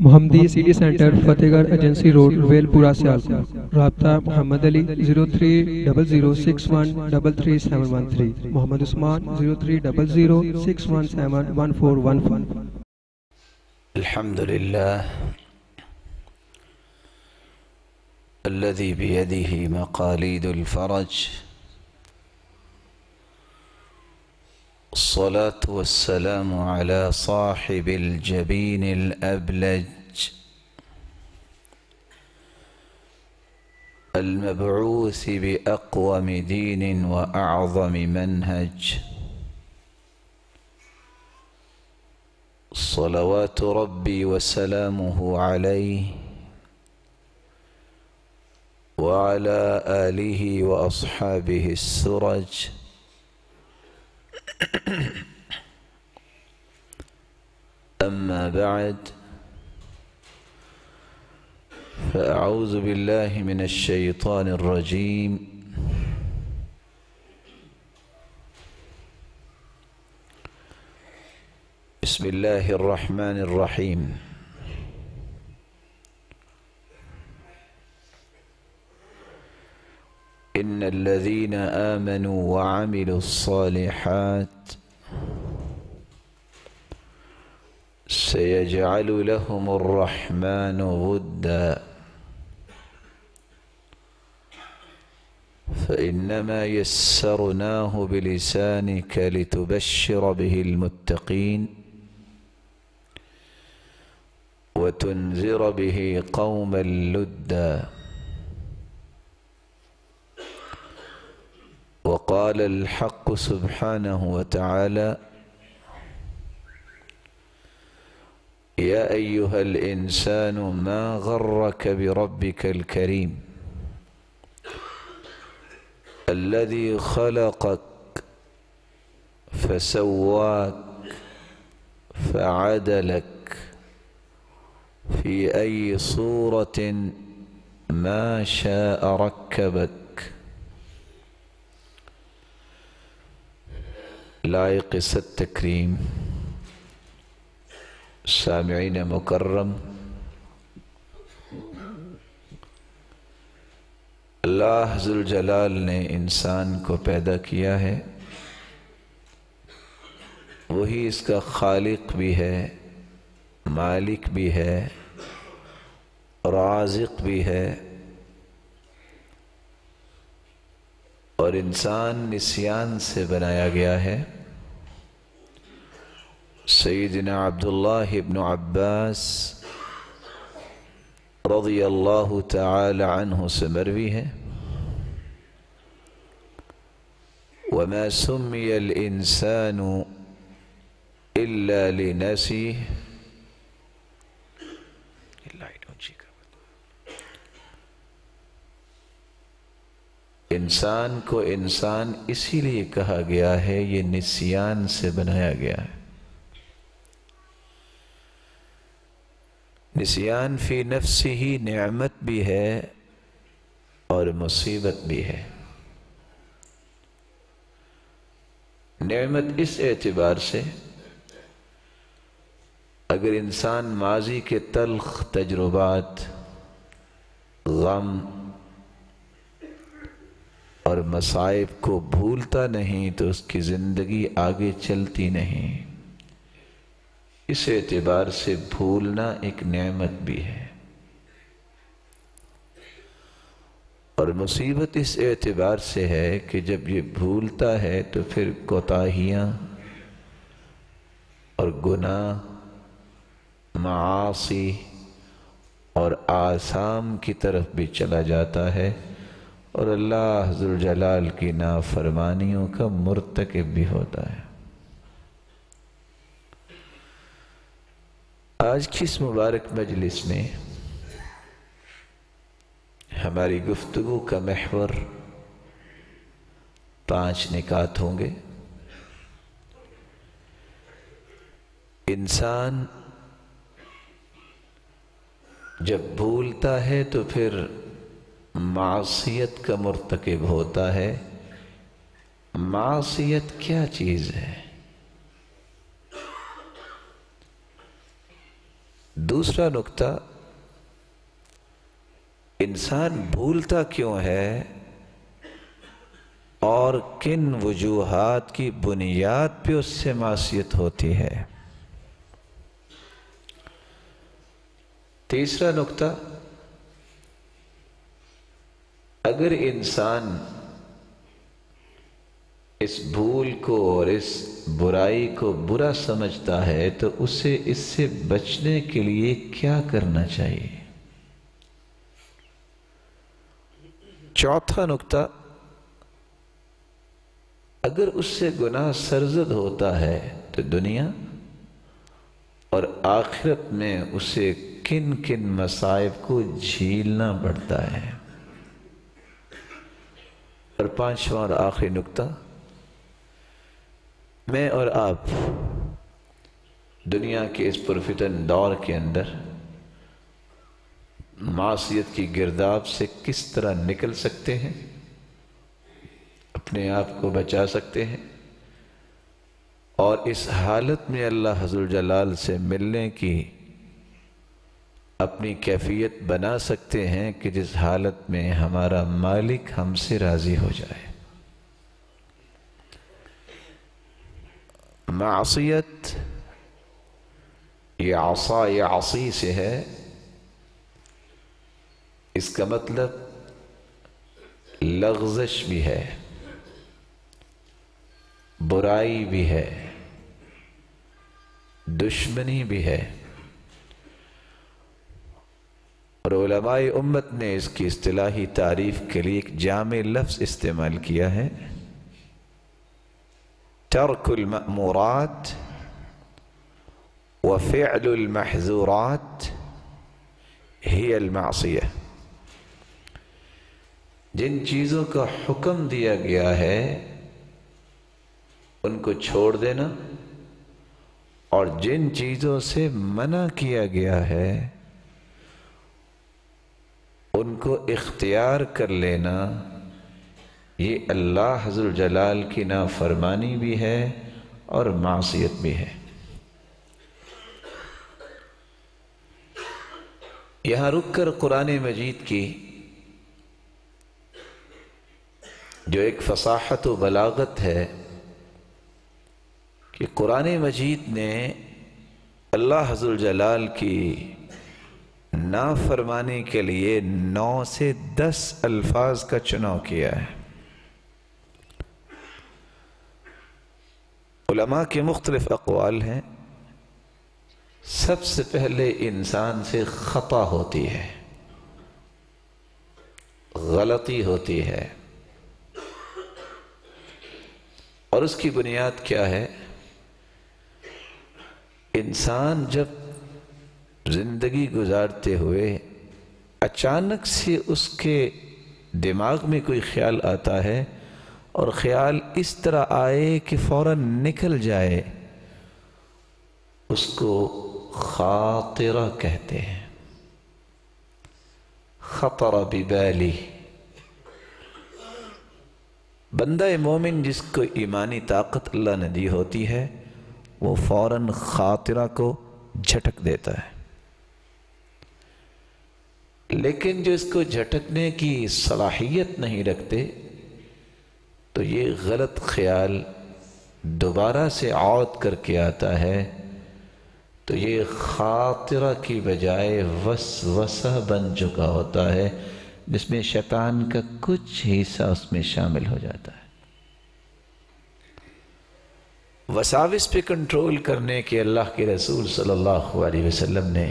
محمدی city centre فتح گڑھ agency road well پورہ سیالکوٹ۔ رابطہ محمد علی 0300613373 محمد عثمان 030061711415۔ الحمد لله الذي بيده مقاليد الفرج، الصلاة والسلام على صاحب الجبين الأبلج المبعوث بأقوم دين وأعظم منهج، صلوات ربي وسلامه عليه وعلى آله وأصحابه السرج، أما بعد، فأعوذ بالله من الشيطان الرجيم، بسم الله الرحمن الرحيم، إن الذين آمنوا وعملوا الصالحات سيجعل لهم الرحمن ودا، فإنما يسرناه بلسانك لتبشر به المتقين وتنذر به قوما لدا، وقال الحق سبحانه وتعالى: يا أيها الإنسان ما غرك بربك الكريم الذي خلقك فسواك فعدلك في أي صورة ما شاء ركبك۔ لائق ست تکریم سامعین مکرم، اللہ ذوالجلال نے انسان کو پیدا کیا ہے، وہی اس کا خالق بھی ہے، مالک بھی ہے، رازق بھی ہے، اور انسان نسیان سے بنایا گیا ہے۔ سیدنا عبداللہ ابن عباس رضی اللہ تعالی عنہ سے مروی ہے: وما سمي الإنسان إلا لنسيه، انسان کو انسان اسی لیے کہا گیا ہے، یہ نسیان سے بنایا گیا ہے۔ نسیان فی نفسہ نعمت بھی ہے اور مصیبت بھی ہے۔ نعمت اس اعتبار سے، اگر انسان ماضی کے تلخ تجربات، غم اور مصائب کو بھولتا نہیں تو اس کی زندگی آگے چلتی نہیں، اس اعتبار سے بھولنا ایک نعمت بھی ہے۔ اور مصیبت اس اعتبار سے ہے کہ جب یہ بھولتا ہے تو پھر کوتاہیاں اور گناہ، معاصی اور آثام کی طرف بھی چلا جاتا ہے، اور اللہ ذوالجلال کی نافرمانیوں کا مرتکب بھی ہوتا ہے۔ آج کی اس مبارک مجلس میں ہماری گفتگو کا محور 5 نکات ہوں گے۔ انسان جب بھولتا ہے تو پھر معصیت کا مرتکب ہوتا ہے۔ معصیت کیا چیز ہے؟ دوسرا نکتہ، انسان بھولتا کیوں ہے اور کن وجوہات کی بنیاد پہ اس سے معصیت ہوتی ہے۔ تیسرا نکتہ، اگر انسان اس بھول کو اور اس برائی کو برا سمجھتا ہے تو اسے اس سے بچنے کے لیے کیا کرنا چاہیے۔ چوتھا نکتہ، اگر اس سے گناہ سرزد ہوتا ہے تو دنیا اور آخرت میں اسے کن کن مصائب کو جھیلنا پڑتا ہے۔ اور پانچواں اور آخری نکتہ، میں اور آپ دنیا کے اس پرفتن دور کے اندر معصیت کی گرداب سے کس طرح نکل سکتے ہیں، اپنے آپ کو بچا سکتے ہیں، اور اس حالت میں اللہ عز و جلال سے ملنے کی اپنی کیفیت بنا سکتے ہیں کہ جس حالت میں ہمارا مالک ہم سے راضی ہو جائے۔ معصیت یہ عصا یا عصی سے ہے، اس کا مطلب لغزش بھی ہے، برائی بھی ہے، دشمنی بھی ہے، اور علماء امت نے اس کی اصطلاحی تعریف کے لیے ایک جامع لفظ استعمال کیا ہے، ترک المأمورات وفعل المحظورات ہی المعصیہ۔ جن چیزوں کا حکم دیا گیا ہے ان کو چھوڑ دینا، اور جن چیزوں سے منع کیا گیا ہے ان کو اختیار کر لینا، یہ اللہ عز و جلال کی نافرمانی بھی ہے اور معصیت بھی ہے۔ یہاں رک کر قرآن مجید کی جو ایک فصاحت و بلاغت ہے کہ قرآن مجید نے اللہ عز و جلال کی نافرمانی کے لیے 9 سے 10 الفاظ کا چناؤ کیا ہے۔ علماء کے مختلف اقوال ہیں۔ سب سے پہلے انسان سے خطا ہوتی ہے، غلطی ہوتی ہے، اور اس کی بنیاد کیا ہے؟ انسان جب زندگی گزارتے ہوئے اچانک سے اس کے دماغ میں کوئی خیال آتا ہے اور خیال اس طرح آئے کہ فوراً نکل جائے، اس کو خاطرہ کہتے ہیں۔ خطر ببالی، بندہ مومن جس کو ایمانی طاقت اللہ نے دی ہوتی ہے وہ فوراً خاطرہ کو جھٹک دیتا ہے، لیکن جو اس کو جھٹکنے کی صلاحیت نہیں رکھتے تو یہ غلط خیال دوبارہ سے عود کر کے آتا ہے، تو یہ خاطرہ کی بجائے وسوسہ بن چکا ہوتا ہے، جس میں شیطان کا کچھ حصہ اس میں شامل ہو جاتا ہے۔ وساوس پہ کنٹرول کرنے کے اللہ کے رسول صلی اللہ علیہ وسلم نے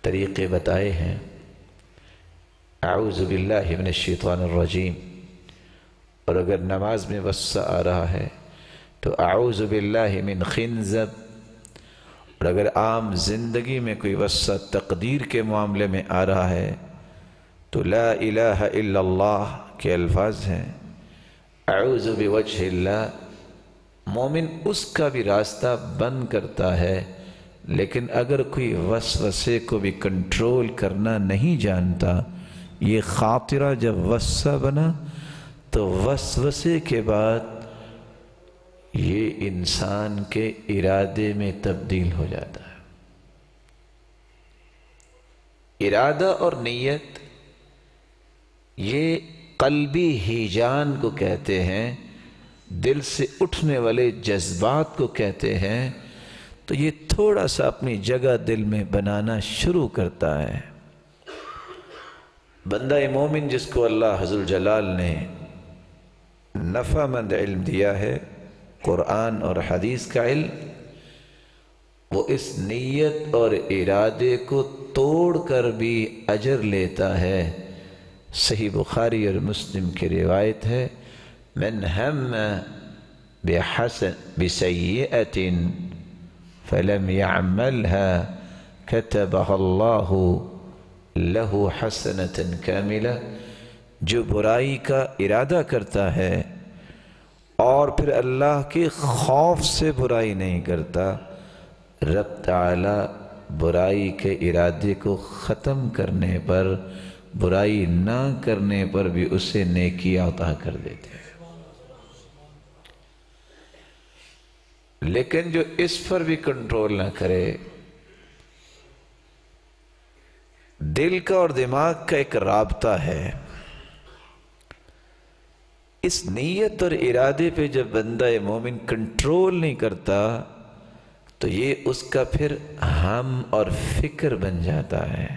طریقے بتائے ہیں۔ اعوذ باللہ من الشیطان الرجیم، اور اگر نماز میں وسوسہ آ رہا ہے تو اعوذ باللہ من خنزب، اور اگر عام زندگی میں کوئی وسوسہ تقدیر کے معاملے میں آ رہا ہے تو لا الہ الا اللہ کے الفاظ ہیں۔ اعوذ بوجہ اللہ، مومن اس کا بھی راستہ بند کرتا ہے، لیکن اگر کوئی وسوسے کو بھی کنٹرول کرنا نہیں جانتا، یہ خاطرہ جب وسوسہ بنا تو وسوسے کے بعد یہ انسان کے ارادے میں تبدیل ہو جاتا ہے۔ ارادہ اور نیت یہ قلبی ہیجان کو کہتے ہیں، دل سے اٹھنے والے جذبات کو کہتے ہیں۔ تو یہ تھوڑا سا اپنی جگہ دل میں بنانا شروع کرتا ہے۔ بندہ مومن جس کو اللہ عز الجلال نے نفع مند علم دیا ہے، قرآن اور حدیث کا علم، وہ اس نیت اور ارادے کو توڑ کر بھی اجر لیتا ہے۔ صحیح بخاری اور مسلم کی روایت ہے، من ہم بسیئۃ فلم يعملها كتبها الله له حسنة كاملة، جو برائی کا ارادہ کرتا ہے اور پھر اللہ کے خوف سے برائی نہیں کرتا، رب تعالی برائی کے ارادے کو ختم کرنے پر، برائی نہ کرنے پر بھی اسے نیکی عطا کر دیتے ہیں۔ لیکن جو اس پر بھی کنٹرول نہ کرے، دل کا اور دماغ کا ایک رابطہ ہے، اس نیت اور ارادے پہ جب بندہ مومن کنٹرول نہیں کرتا تو یہ اس کا پھر ہم اور فکر بن جاتا ہے۔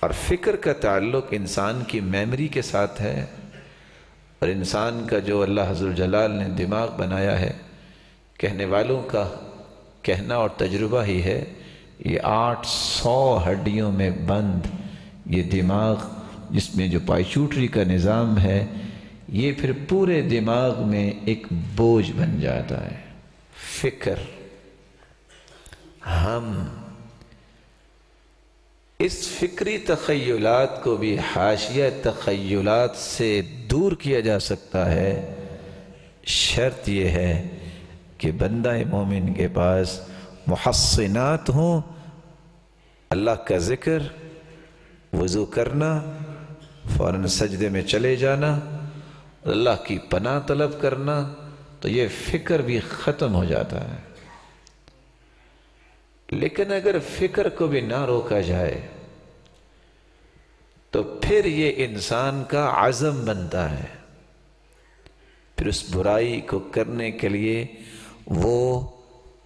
اور فکر کا تعلق انسان کی میموری کے ساتھ ہے، اور انسان کا جو اللہ عز الجلال نے دماغ بنایا ہے، کہنے والوں کا کہنا اور تجربہ ہی ہے، یہ 800 ہڈیوں میں بند یہ دماغ، جس میں جو پائچوٹری کا نظام ہے، یہ پھر پورے دماغ میں ایک بوجھ بن جاتا ہے۔ فکر، ہم، اس فکری تخیلات کو بھی حاشیہ تخیلات سے دور کیا جا سکتا ہے۔ شرط یہ ہے کہ بندہ مومن کے پاس محصنات ہوں، اللہ کا ذکر، وضو کرنا، فوراً سجدے میں چلے جانا، اللہ کی پناہ طلب کرنا، تو یہ فکر بھی ختم ہو جاتا ہے۔ لیکن اگر فکر کو بھی نہ روکا جائے تو پھر یہ انسان کا عزم بنتا ہے، پھر اس برائی کو کرنے کے لیے وہ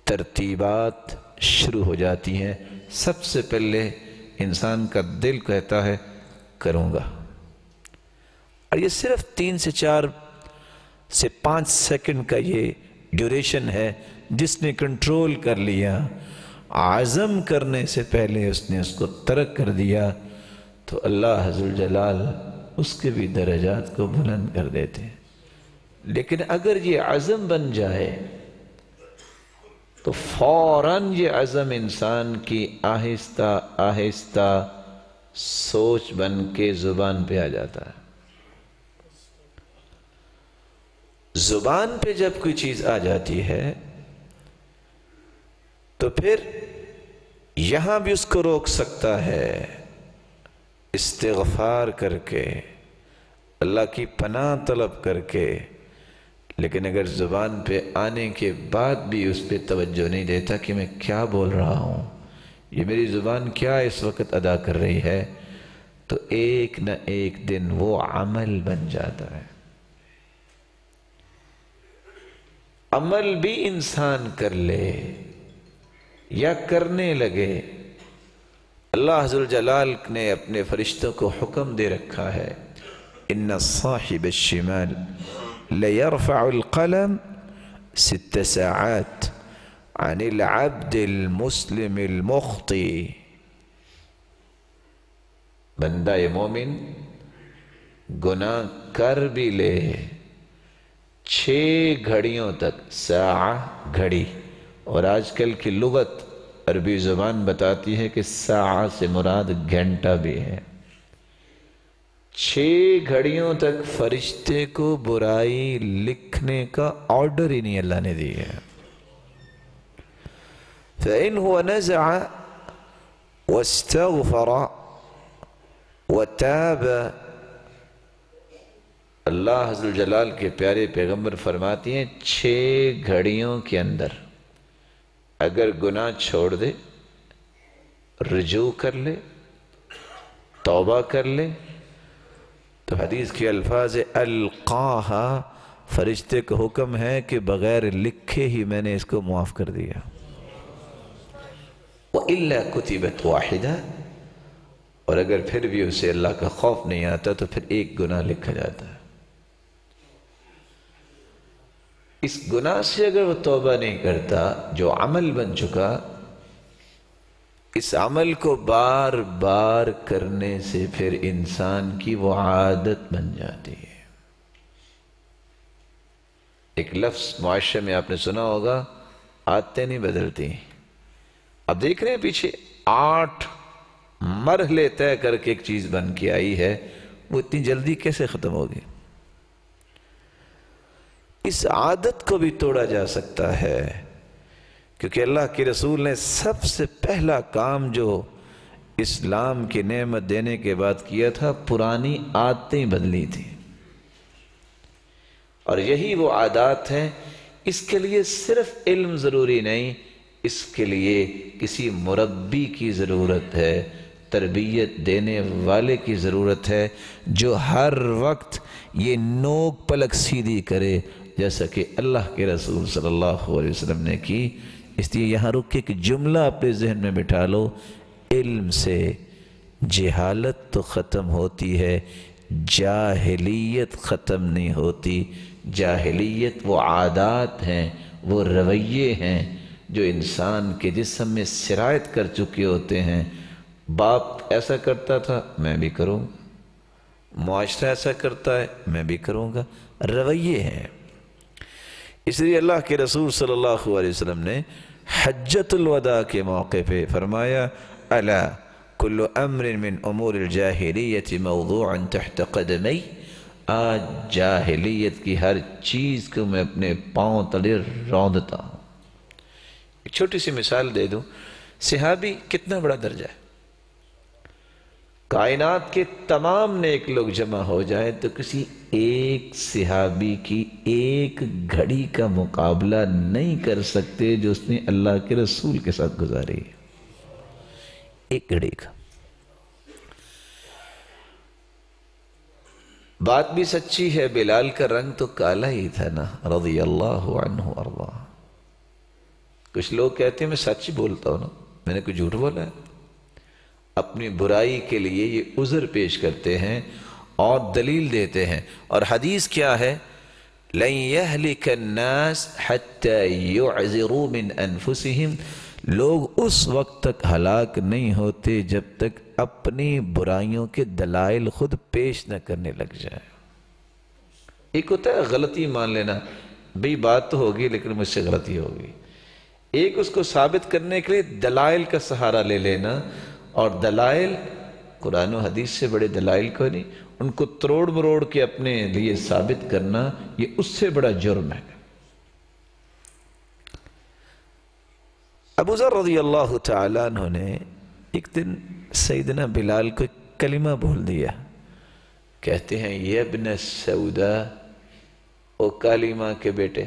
ترتیبات شروع ہو جاتی ہیں۔ سب سے پہلے انسان کا دل کہتا ہے کروں گا، اور یہ صرف 3 سے 4 سے 5 سیکنڈ کا یہ ڈیوریشن ہے۔ جس نے کنٹرول کر لیا، عزم کرنے سے پہلے اس نے اس کو ترک کر دیا، تو اللہ عز الجلال اس کے بھی درجات کو بلند کر دیتے ہیں۔ لیکن اگر یہ عزم بن جائے تو فوراً یہ عزم انسان کی آہستہ آہستہ سوچ بن کے زبان پہ آ جاتا ہے۔ زبان پہ جب کوئی چیز آ جاتی ہے تو پھر یہاں بھی اس کو روک سکتا ہے، استغفار کر کے، اللہ کی پناہ طلب کر کے۔ لیکن اگر زبان پہ آنے کے بعد بھی اس پہ توجہ نہیں دیتا کہ میں کیا بول رہا ہوں، یہ میری زبان کیا اس وقت ادا کر رہی ہے، تو ایک نہ ایک دن وہ عمل بن جاتا ہے۔ عمل بھی انسان کر لے یا کرنے لگے، اللہ عز الجلال نے اپنے فرشتوں کو حکم دے رکھا ہے، ان صاحب الشمال ليرفع القلم 6 ساعات عن العبد المسلم المخطئ۔ بندہ مومن گناہ کر بھی لے 6 گھڑیوں تک، ساعہ گھڑی، اور آج کل کی لغت عربی زبان بتاتی ہے کہ ساعہ سے مراد گھنٹہ بھی ہے۔ 6 گھڑیوں تک فرشتے کو برائی لکھنے کا آرڈر ہی نہیں اللہ نے دی ہے۔ فَإِنْ هُوَ نَزَعَ وَاسْتَغْفَرَ وَتَابَ، اللہ عز الجلال کے پیارے پیغمبر فرماتی ہیں 6 گھڑیوں کے اندر اگر گناہ چھوڑ دے، رجوع کر لے، توبہ کر لے، تو حدیث کے الفاظ القاہا، فرشتے کا حکم ہے کہ بغیر لکھے ہی میں نے اس کو معاف کر دیا۔ وَإِلَّا كُتِبَتْ وَاحِدًا، اور اگر پھر بھی اسے اللہ کا خوف نہیں آتا تو پھر ایک گناہ لکھا جاتا ہے۔ اس گناہ سے اگر وہ توبہ نہیں کرتا، جو عمل بن چکا، اس عمل کو بار بار کرنے سے پھر انسان کی وہ عادت بن جاتی ہے۔ ایک لفظ معاشرے میں آپ نے سنا ہوگا، عادتیں نہیں بدلتی۔ اب دیکھ رہے ہیں پیچھے 8 مرحلے طے کر کے ایک چیز بن کے آئی ہے، وہ اتنی جلدی کیسے ختم ہوگی؟ اس عادت کو بھی توڑا جا سکتا ہے، کیونکہ اللہ کے رسول نے سب سے پہلا کام جو اسلام کی نعمت دینے کے بعد کیا تھا، پرانی عادتیں بدلی تھی، اور یہی وہ عادات ہیں۔ اس کے لیے صرف علم ضروری نہیں، اس کے لیے کسی مربی کی ضرورت ہے، تربیت دینے والے کی ضرورت ہے، جو ہر وقت یہ نوک پلک سیدھی کرے، جیسا کہ اللہ کے رسول صلی اللہ علیہ وسلم نے کی۔ اس لیے یہاں رک کے ایک جملہ اپنے ذہن میں بٹھا لو، علم سے جہالت تو ختم ہوتی ہے، جاہلیت ختم نہیں ہوتی۔ جاہلیت وہ عادات ہیں، وہ رویے ہیں جو انسان کے جسم میں سرایت کر چکے ہوتے ہیں۔ باپ ایسا کرتا تھا، میں بھی کروں گا، معاشرہ ایسا کرتا ہے، میں بھی کروں گا، رویے ہیں۔ اس لیے اللہ کے رسول صلی اللہ علیہ وسلم نے حجۃ الوداع کے موقع پہ فرمایا، الا کل امر من امور الجاہلیت موضوع تحت قدمی، آج جاہلیت کی ہر چیز کو میں اپنے پاؤں تلے روندتا ہوں۔ ایک چھوٹی سی مثال دے دوں، صحابی کتنا بڑا درجہ ہے؟ کائنات کے تمام نیک لوگ جمع ہو جائیں تو کسی ایک صحابی کی ایک گھڑی کا مقابلہ نہیں کر سکتے جو اس نے اللہ کے رسول کے ساتھ گزاری ہے، ایک گھڑی کا۔ بات بھی سچی ہے، بلال کا رنگ تو کالا ہی تھا نا، رضی اللہ عنہ وارضہ۔ کچھ لوگ کہتے ہیں میں سچ بولتا ہوں نا، میں نے کوئی جھوٹ بولا ہے؟ اپنی برائی کے لیے یہ عذر پیش کرتے ہیں اور دلیل دیتے ہیں۔ اور حدیث کیا ہے؟ لَن يَهْلِكَ النَّاسِ حَتَّى يُعْذِرُوا مِنْ أَنفُسِهِمْ، لوگ اس وقت تک ہلاک نہیں ہوتے جب تک اپنی برائیوں کے دلائل خود پیش نہ کرنے لگ جائے۔ ایک ہوتا ہے غلطی مان لینا، بھئی بات تو ہوگی لیکن مجھ سے غلطی ہوگی۔ ایک اس کو ثابت کرنے کے لیے دلائل کا سہارا لے لینا، اور دلائل قرآن و حدیث سے بڑے دلائل کو نہیں، ان کو تروڑ مروڑ کے اپنے لیے ثابت کرنا، یہ اس سے بڑا جرم ہے۔ ابو ذر رضی اللہ تعالیٰ عنہ نے ایک دن سیدنا بلال کو ایک کلمہ بول دیا، کہتے ہیں یہ ابن سودا، او کالی ماں کے بیٹے،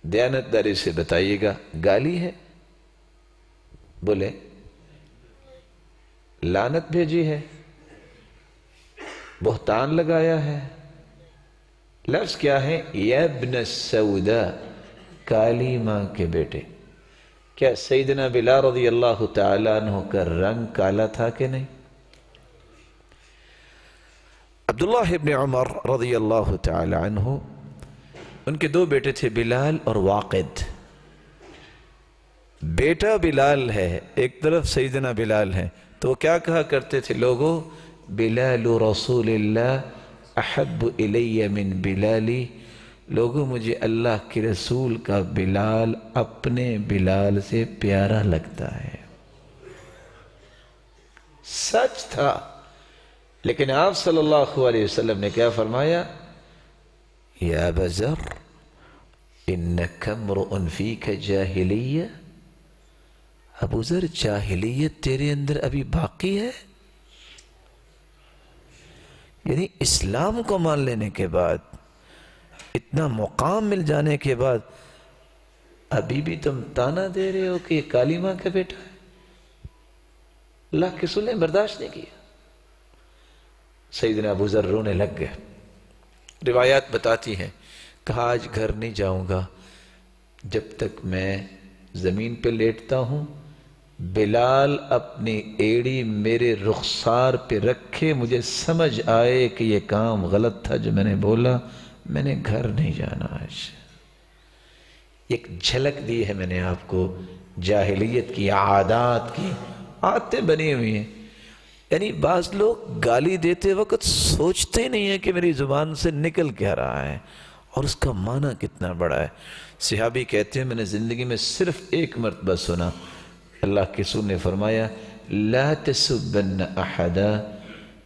دیانتداری سے بتائیے گا گالی ہے؟ بولے لعنت بھیجی ہے، بہتان لگایا ہے؟ لفظ کیا ہے؟ یا ابن السودا، کالی ماں کے بیٹے۔ کیا سیدنا بلال رضی اللہ تعالیٰ عنہ کا رنگ کالا تھا کہ نہیں؟ عبداللہ ابن عمر رضی اللہ تعالیٰ عنہ، ان کے 2 بیٹے تھے، بلال اور واقد۔ بیٹا بلال ہے، ایک طرف سیدنا بلال ہے، تو وہ کیا کہا کرتے تھے لوگوں؟ بلال رسول اللہ احب الی من بلالی، لوگوں مجھے اللہ کے رسول کا بلال اپنے بلال سے پیارا لگتا ہے۔ سچ تھا، لیکن آپ صلی اللہ علیہ وسلم نے کیا فرمایا؟ یا ابا ذر انک امرؤ فیک جاہلیہ، ابو ذر جاہلیت تیرے اندر ابھی باقی ہے؟ یعنی اسلام کو مان لینے کے بعد، اتنا مقام مل جانے کے بعد، ابھی بھی تم تانا دے رہے ہو کہ یہ کالی ماں کا بیٹا ہے؟ اللہ کے رسول نے برداشت نہیں کیا. سیدنا ابو ذر رونے لگ گئے. روایات بتاتی ہیں کہا آج گھر نہیں جاؤں گا جب تک میں زمین پہ لیٹتا ہوں بلال اپنی ایڑی میرے رخسار پہ رکھے، مجھے سمجھ آئے کہ یہ کام غلط تھا جو میں نے بولا. میں نے گھر نہیں جانا. آج ایک جھلک دی ہے میں نے آپ کو جاہلیت کی عادات کی. عادتیں بنی ہوئی ہیں. یعنی بعض لوگ گالی دیتے وقت سوچتے نہیں ہیں کہ میری زبان سے نکل کیا رہا ہے اور اس کا معنی کتنا بڑا ہے. صحابی کہتے ہیں میں نے زندگی میں صرف ایک مرتبہ سنا، اللہ کے رسول نے فرمایا لا تسبن احدا،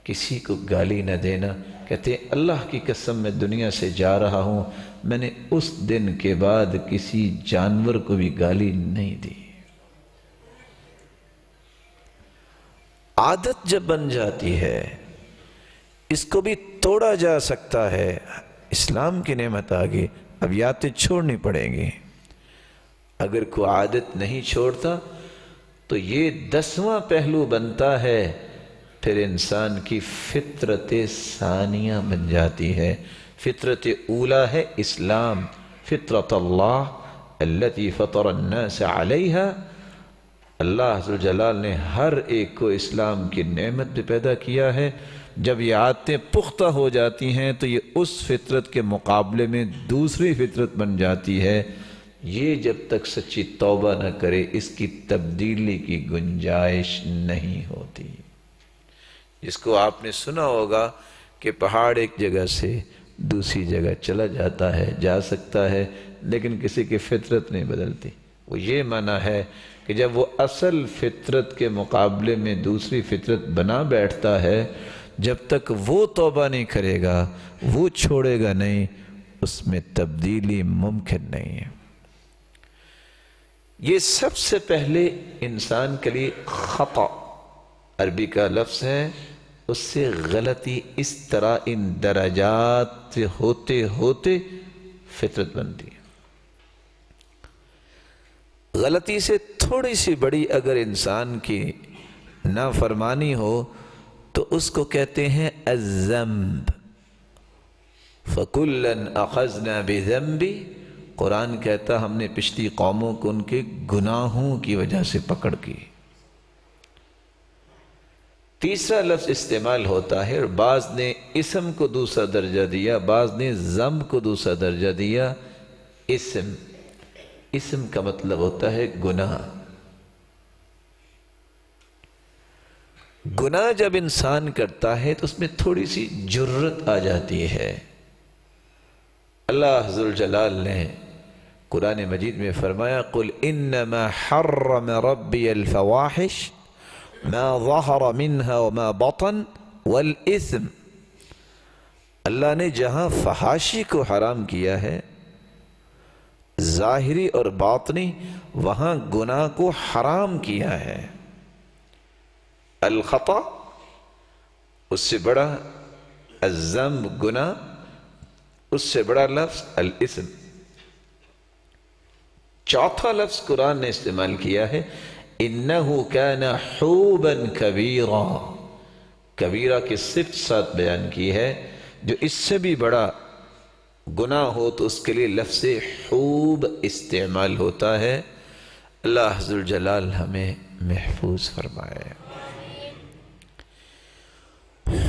کسی کو گالی نہ دینا. کہتے ہیں اللہ کی قسم میں دنیا سے جا رہا ہوں، میں نے اس دن کے بعد کسی جانور کو بھی گالی نہیں دی. عادت جب بن جاتی ہے اس کو بھی توڑا جا سکتا ہے. اسلام کی نعمت آگے اب یادیں چھوڑنی پڑیں گی. اگر کوئی عادت نہیں چھوڑتا تو یہ 10واں پہلو بنتا ہے، پھر انسان کی فطرت ثانیہ بن جاتی ہے. فطرت اولا ہے اسلام، فطرت اللہ التي فطر الناس علیہا. اللہ عز و جلال نے ہر ایک کو اسلام کی نعمت پہ پیدا کیا ہے. جب یہ عادتیں پختہ ہو جاتی ہیں تو یہ اس فطرت کے مقابلے میں دوسری فطرت بن جاتی ہے. یہ جب تک سچی توبہ نہ کرے اس کی تبدیلی کی گنجائش نہیں ہوتی. جس کو آپ نے سنا ہوگا کہ پہاڑ ایک جگہ سے دوسری جگہ چلا جاتا ہے، جا سکتا ہے، لیکن کسی کی فطرت نہیں بدلتی. وہ یہ معنی ہے کہ جب وہ اصل فطرت کے مقابلے میں دوسری فطرت بنا بیٹھتا ہے، جب تک وہ توبہ نہیں کرے گا، وہ چھوڑے گا نہیں، اس میں تبدیلی ممکن نہیں ہے. یہ سب سے پہلے انسان کے لیے خطا عربی کا لفظ ہے، اس سے غلطی اس طرح ان درجات سے ہوتے ہوتے فطرت بنتی ہے. غلطی سے تھوڑی سی بڑی اگر انسان کی نافرمانی ہو تو اس کو کہتے ہیں الذنب. فَكُلًّا أَخَذْنَا بِذَنْبِ، قرآن کہتا ہم نے پچھلی قوموں کو ان کے گناہوں کی وجہ سے پکڑ کی. تیسرا لفظ استعمال ہوتا ہے، اور بعض نے اسم کو دوسرا درجہ دیا، بعض نے ذنب کو دوسرا درجہ دیا. اسم کا مطلب ہوتا ہے گناہ. گناہ جب انسان کرتا ہے تو اس میں تھوڑی سی جرت آ جاتی ہے. اللہ عز و جلال نے قرآن مجید میں فرمایا قل انما حرم ربی الفواحش ما ظہر منها وما بطن والاسم. اللہ نے جہاں فحاشی کو حرام کیا ہے ظاہری اور باطنی، وہاں گناہ کو حرام کیا ہے. الخطا اس سے بڑا، الذنب گناہ اس سے بڑا لفظ الاسم. چوتھا لفظ قرآن نے استعمال کیا ہے انہو کان حوبا کبیرا. کبیرہ کی صفت ساتھ بیان کی ہے، جو اس سے بھی بڑا گناہ ہو تو اس کے لیے لفظ حوب استعمال ہوتا ہے. اللہ عز و جلال ہمیں محفوظ فرمائے.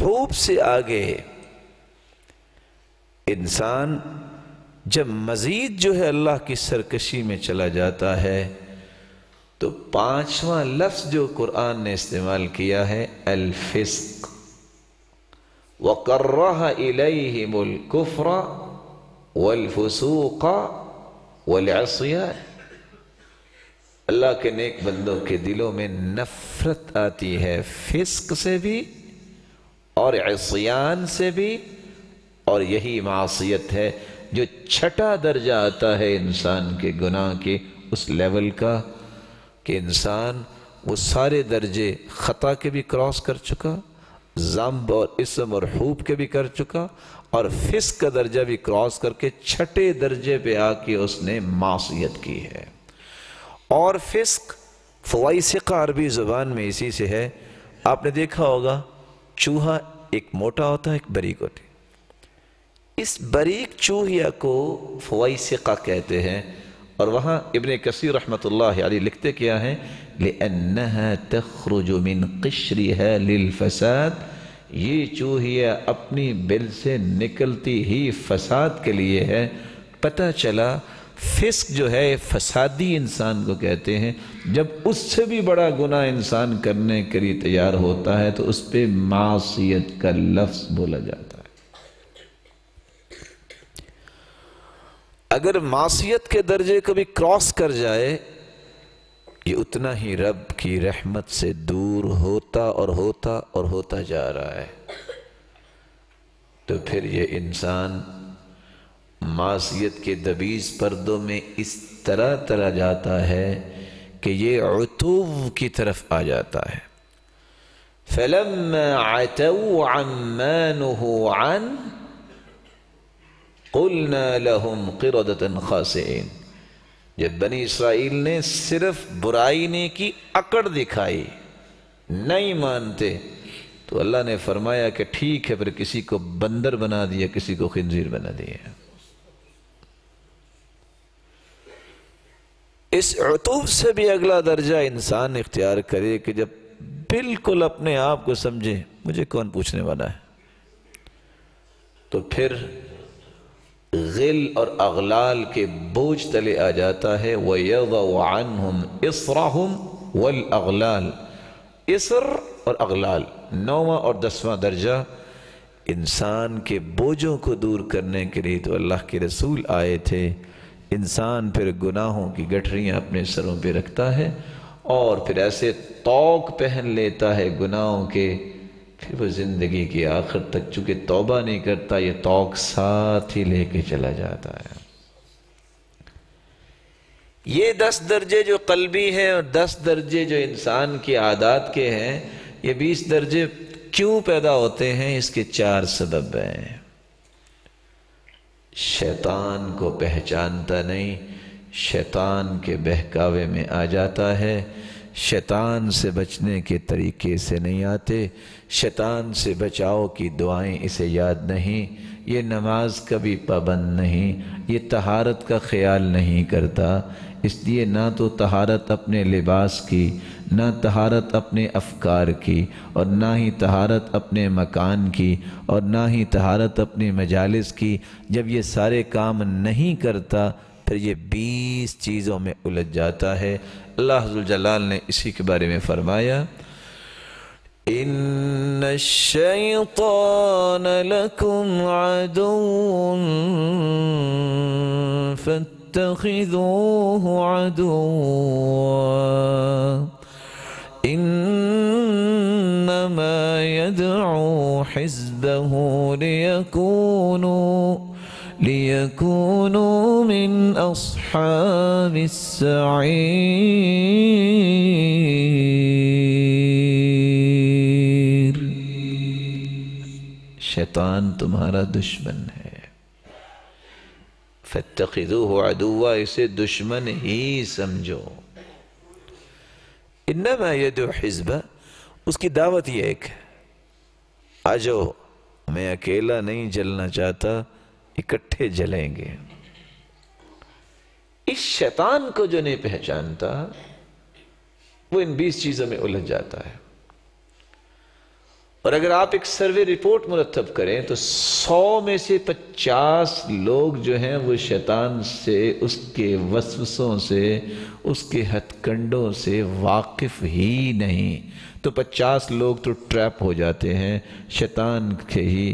حوب سے آگے انسان جب مزید جو ہے اللہ کی سرکشی میں چلا جاتا ہے تو پانچواں لفظ جو قرآن نے استعمال کیا ہے الفسق. وَقَرَّهَ إِلَيْهِمُ الْكُفْرَ وَالْفُسُوقَ وَالْعِصْيَانَ. اللہ کے نیک بندوں کے دلوں میں نفرت آتی ہے فسق سے بھی اور عصیان سے بھی، اور یہی معصیت ہے جو چھٹا درجہ آتا ہے انسان کے گناہ کے اس لیول کا کہ انسان وہ سارے درجے خطا کے بھی کراس کر چکا، ذنب اور اسم اور حوب کے بھی کر چکا، اور فسق کا درجہ بھی کراس کر کے چھٹے درجے پہ آ کے اس نے معصیت کی ہے۔ اور فسق فوائسق عربی زبان میں اسی سے ہے۔ آپ نے دیکھا ہوگا چوہا ایک موٹا ہوتا ہے، ایک باریک ہوتی ہے، اس باریک چوہیا کو فوائسقہ کہتے ہیں، اور وہاں ابن کثیر رحمۃ اللہ علیہ لکھتے کیا ہیں، لِأَنَّهَا تَخْرُجُ مِنْ قِشْرِهَا لِلْفَسَاد، یہ چوہیا اپنی بل سے نکلتی ہی فساد کے لیے ہے۔ پتہ چلا فسق جو ہے فسادی انسان کو کہتے ہیں، جب اس سے بھی بڑا گناہ انسان کرنے کے لیے تیار ہوتا ہے تو اس پہ معصیت کا لفظ بولا جاتا ہے۔ اگر معصیت کے درجے کو بھی کراس کر جائے، یہ اتنا ہی رب کی رحمت سے دور ہوتا اور ہوتا اور ہوتا جا رہا ہے۔ تو پھر یہ انسان معصیت کے دبیز پردوں میں اس طرح طرح جاتا ہے کہ یہ عتو کی طرف آ جاتا ہے۔ فَلَمَّا عَتَوْا عَمَّا نُهُوا عَنْهُ قُلْنَا لَهُمْ قِرَدَةً خَاسِئِينَ، جب بنی اسرائیل نے صرف برائی نے کی اکڑ دکھائی، نہیں مانتے، تو اللہ نے فرمایا کہ ٹھیک ہے، پھر کسی کو بندر بنا دیا، کسی کو خنزیر بنا دیا۔ اس عتوب سے بھی اگلا درجہ انسان اختیار کرے کہ جب بالکل اپنے آپ کو سمجھے مجھے کون پوچھنے والا ہے، تو پھر غل اور اغلال کے بوجھ تلے آ جاتا ہے۔ وَيَضَعُ عَنْهُمْ إِصْرَهُمْ وَالْأَغْلَالِ، اصر اور اغلال 9واں اور 10واں درجہ انسان کے بوجھوں کو دور کرنے کے لیے تو اللہ کے رسول آئے تھے۔ انسان پھر گناہوں کی گٹھریاں اپنے سروں پہ رکھتا ہے اور پھر ایسے طوق پہن لیتا ہے گناہوں کے، پھر وہ زندگی کی آخر تک چونکہ توبہ نہیں کرتا، یہ طوق ساتھ ہی لے کے چلا جاتا ہے۔ یہ 10 درجے جو قلبی ہیں اور 10 درجے جو انسان کی عادات کے ہیں، یہ 20 درجے کیوں پیدا ہوتے ہیں؟ اس کے 4 سبب ہیں۔ شیطان کو پہچانتا نہیں، شیطان کے بہکاوے میں آ جاتا ہے، شیطان سے بچنے کے طریقے سے نہیں آتے، شیطان سے بچاؤ کی دعائیں اسے یاد نہیں، یہ نماز کا بھی پابند نہیں، یہ طہارت کا خیال نہیں کرتا، اس لیے نہ تو طہارت اپنے لباس کی، نہ طہارت اپنے افکار کی، اور نہ ہی طہارت اپنے مکان کی، اور نہ ہی طہارت اپنے مجالس کی۔ جب یہ سارے کام نہیں کرتا پھر یہ 20 چیزوں میں الجھ جاتا ہے۔ اللہ ذوالجلال نے اسی کے بارے میں فرمایا، إِنَّ الشَّيْطَانَ لَكُمْ عَدُوٌّ فَاتَّخِذُوهُ عَدُوًّا إِنَّمَا يَدْعُو حِزْبَهُ لِيَكُونُوا مِنْ أَصْحَابِ السَّعِيرِ۔ شیطان تمہارا دشمن ہے، فَاتَّخِذُوهُ عَدُوًّا، اسے دشمن ہی سمجھو۔ انما يدعو حزبہ، اس کی دعوت یہ ایک ہے، آجو میں اکیلا نہیں جلنا چاہتا، اکٹھے جلیں گے۔ اس شیطان کو جو نہیں پہچانتا وہ ان 20 چیزوں میں الجھ جاتا ہے۔ اور اگر آپ ایک سروے رپورٹ مرتب کریں تو 100 میں سے 50 لوگ جو ہیں وہ شیطان سے، اس کے وسوسوں سے، اس کے ہتھ کنڈوں سے واقف ہی نہیں، تو 50 لوگ تو ٹریپ ہو جاتے ہیں شیطان کے ہی،